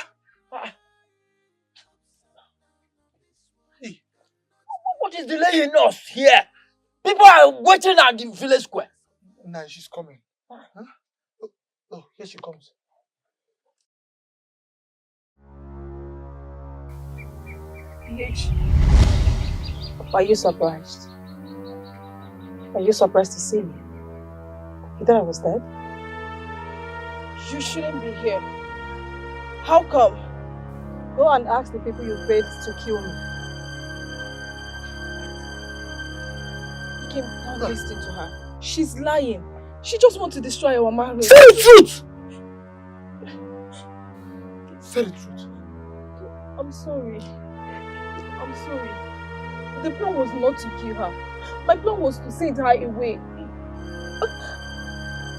Hey, what is delaying us here? People are waiting at the village square. Nai, she's coming. Huh? Oh, here she comes. Ihechi, are you surprised? Are you surprised to see me? You thought I was dead? You shouldn't be here. How come? Go and ask the people you paid to kill me. Ikem, don't listen to her. She's lying. She just wants to destroy our marriage. Say the truth! Say the truth. I'm sorry. I'm sorry. The plan was not to kill her. My plan was to send her away.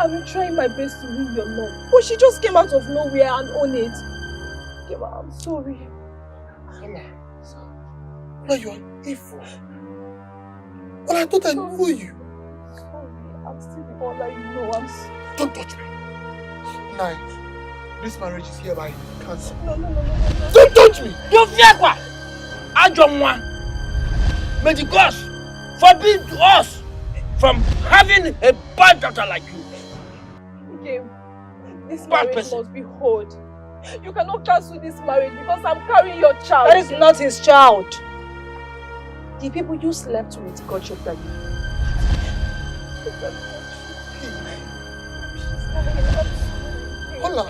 I've been trying my best to win your love, but she just came out of nowhere and owned it. Kema, I'm sorry. Emma, now you are evil. Well, I thought I knew you. Sorry, I'm still the one that you know. Don't touch me. Nai, this marriage is hereby cancelled. No. Don't touch me! You fear what? I don't want. May the gods forbid us from having a bad daughter like you. Okay, this Bad marriage person. must be hold. You cannot cancel this marriage because I'm carrying your child. That is not his child. The people you slept with got you pregnant. Hola.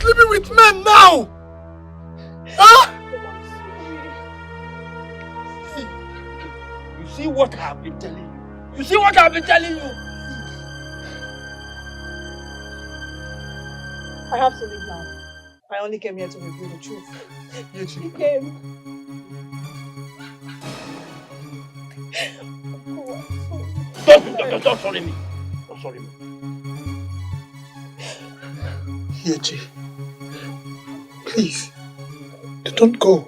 sleeping with men now? Huh? You see what I've been telling you? You see what I've been telling you? I have to leave now. I only came here to reveal the truth. Ihechi. He came. Don't sorry me. Don't sorry me. Ihechi, please, don't go.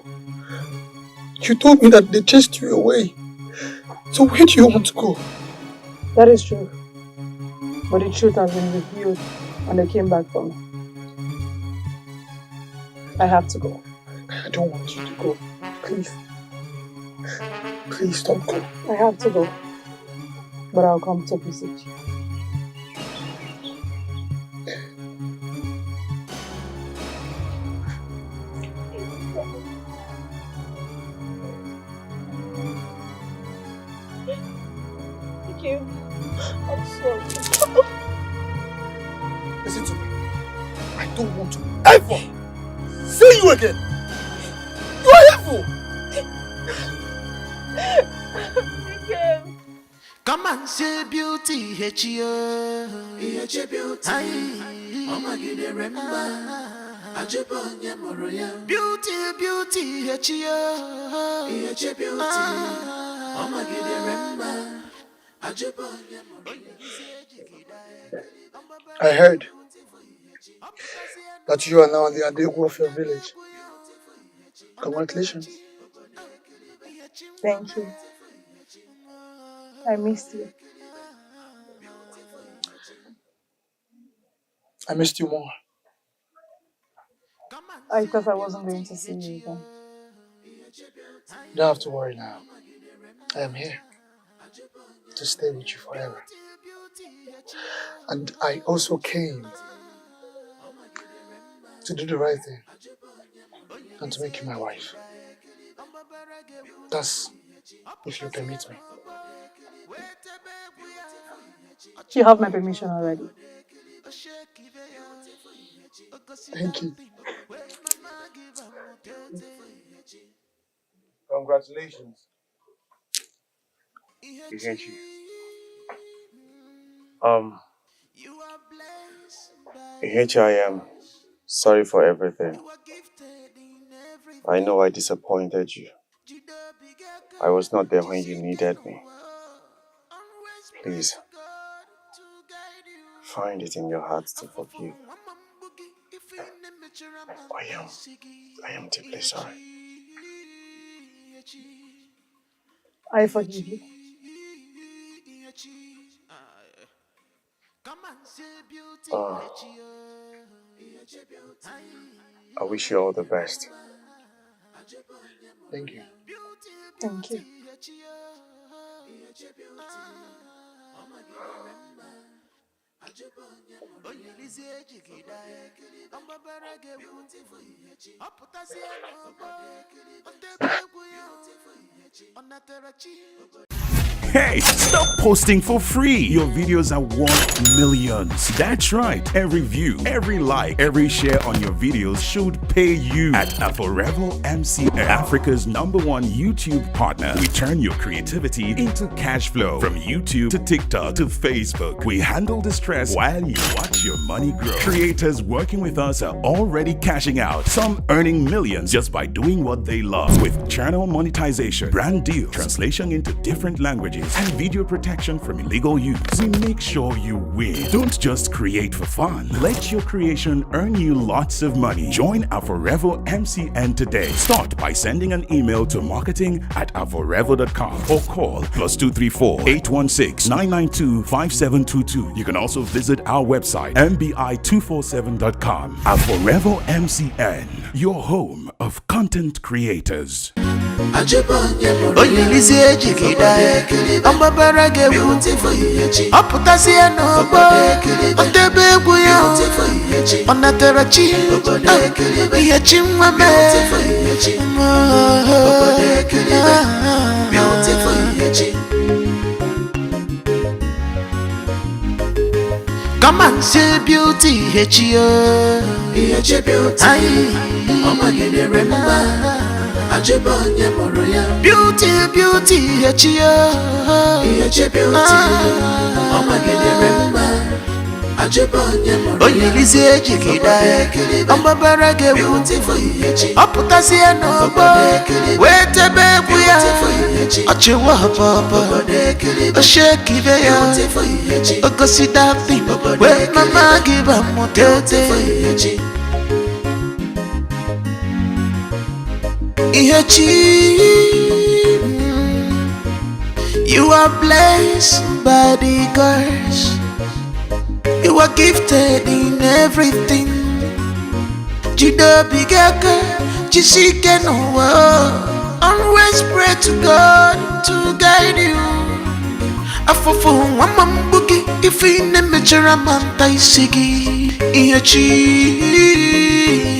You told me that they chased you away. So where do you want to go? That is true. But the truth has been revealed and they came back for me. I have to go. I don't want you to go. Please. Please don't go. I have to go. But I'll come to visit you. Thank you. I'm sorry. Listen to me. I don't want to ever see you again. You are evil. Come and say beauty, Ihechi. Ihechi beauty. Oh my God, remember. Ajibonya moroya. Beauty, beauty, Ihechi. Ihechi beauty. Oh my God, remember. Ajibonya moroya. I heard that you are now the Adegu of your village. Congratulations. Thank you. I missed you. I missed you more. I thought I wasn't going to see you again. You don't have to worry now. I am here to stay with you forever. And I also came to do the right thing and to make you my wife. That's if you permit me. You have my permission already. Thank you. Congratulations. Ihechi. Ihechi, I am sorry for everything. I know I disappointed you. I was not there when you needed me. Please, find it in your heart to forgive. I am deeply sorry. I forgive you. I wish you all the best. Thank you. Thank you. Hey, stop posting for free. Your videos are worth millions. That's right. Every view, every like, every share on your videos should pay you. At Forever MCN, Africa's #1 YouTube partner, we turn your creativity into cash flow. From YouTube to TikTok to Facebook, we handle the stress while you watch your money grow. Creators working with us are already cashing out, some earning millions just by doing what they love. With channel monetization, brand deals, translation into different languages, and video protection from illegal use, we make sure you win. Don't just create for fun. Let your creation earn you lots of money. Join our Forever MCN today. Start by sending an email to marketing@forever.com or call +234 816 992 5722. You can also visit our website mbi247.com. Our Forever MCN, your home of content creators. Oyilizie jigida Ambabara gebu Oputasie n'ogbo Otebe egwu ya Onatarachi Ihechi nwame Come on, and say beauty, Ihechi, Ihechi beauty. Oh my God, remember. Beauty, beauty, Ihechi, Ihechi beauty. Oh my God, remember. Onye lisi ejikida ọgbabara ga-egwu ọpụtasị ya n'ọgbọ wee tebe egwu ya ọchịwa ọpọpọ oshekibe ya ogosi dafi wee mama gị ba mụtete Ihechi, you are blessed by the gods. You are gifted in everything. Jido bigaka, jisike no wa. Always pray to God to guide you. Afofo wamambuki ifine mechara manta isigi. Ihechi,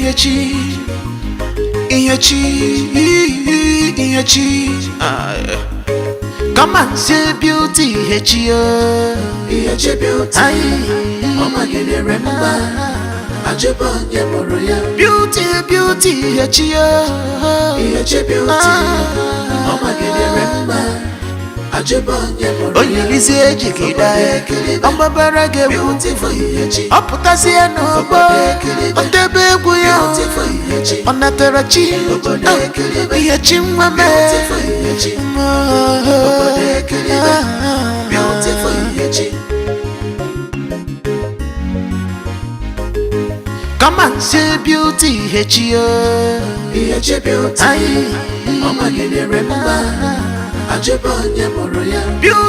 Ihechi, Ihechi, Ihechi. Come and say beauty, Ihechi, Ihechi beauty. Oh my God, remember. Beauty, beauty, Ihechi, Ihechi beauty. Oh my God, remember. Onye lisi ejikida ọgbabara ga-egwu ọpụtasị ya n'ọgbọ otebe egwu ya ọ natara chi Ihechi nwa mee Come and say beauty, Ihechi, Ihechi beauty. Oh my God, remember. Beauty.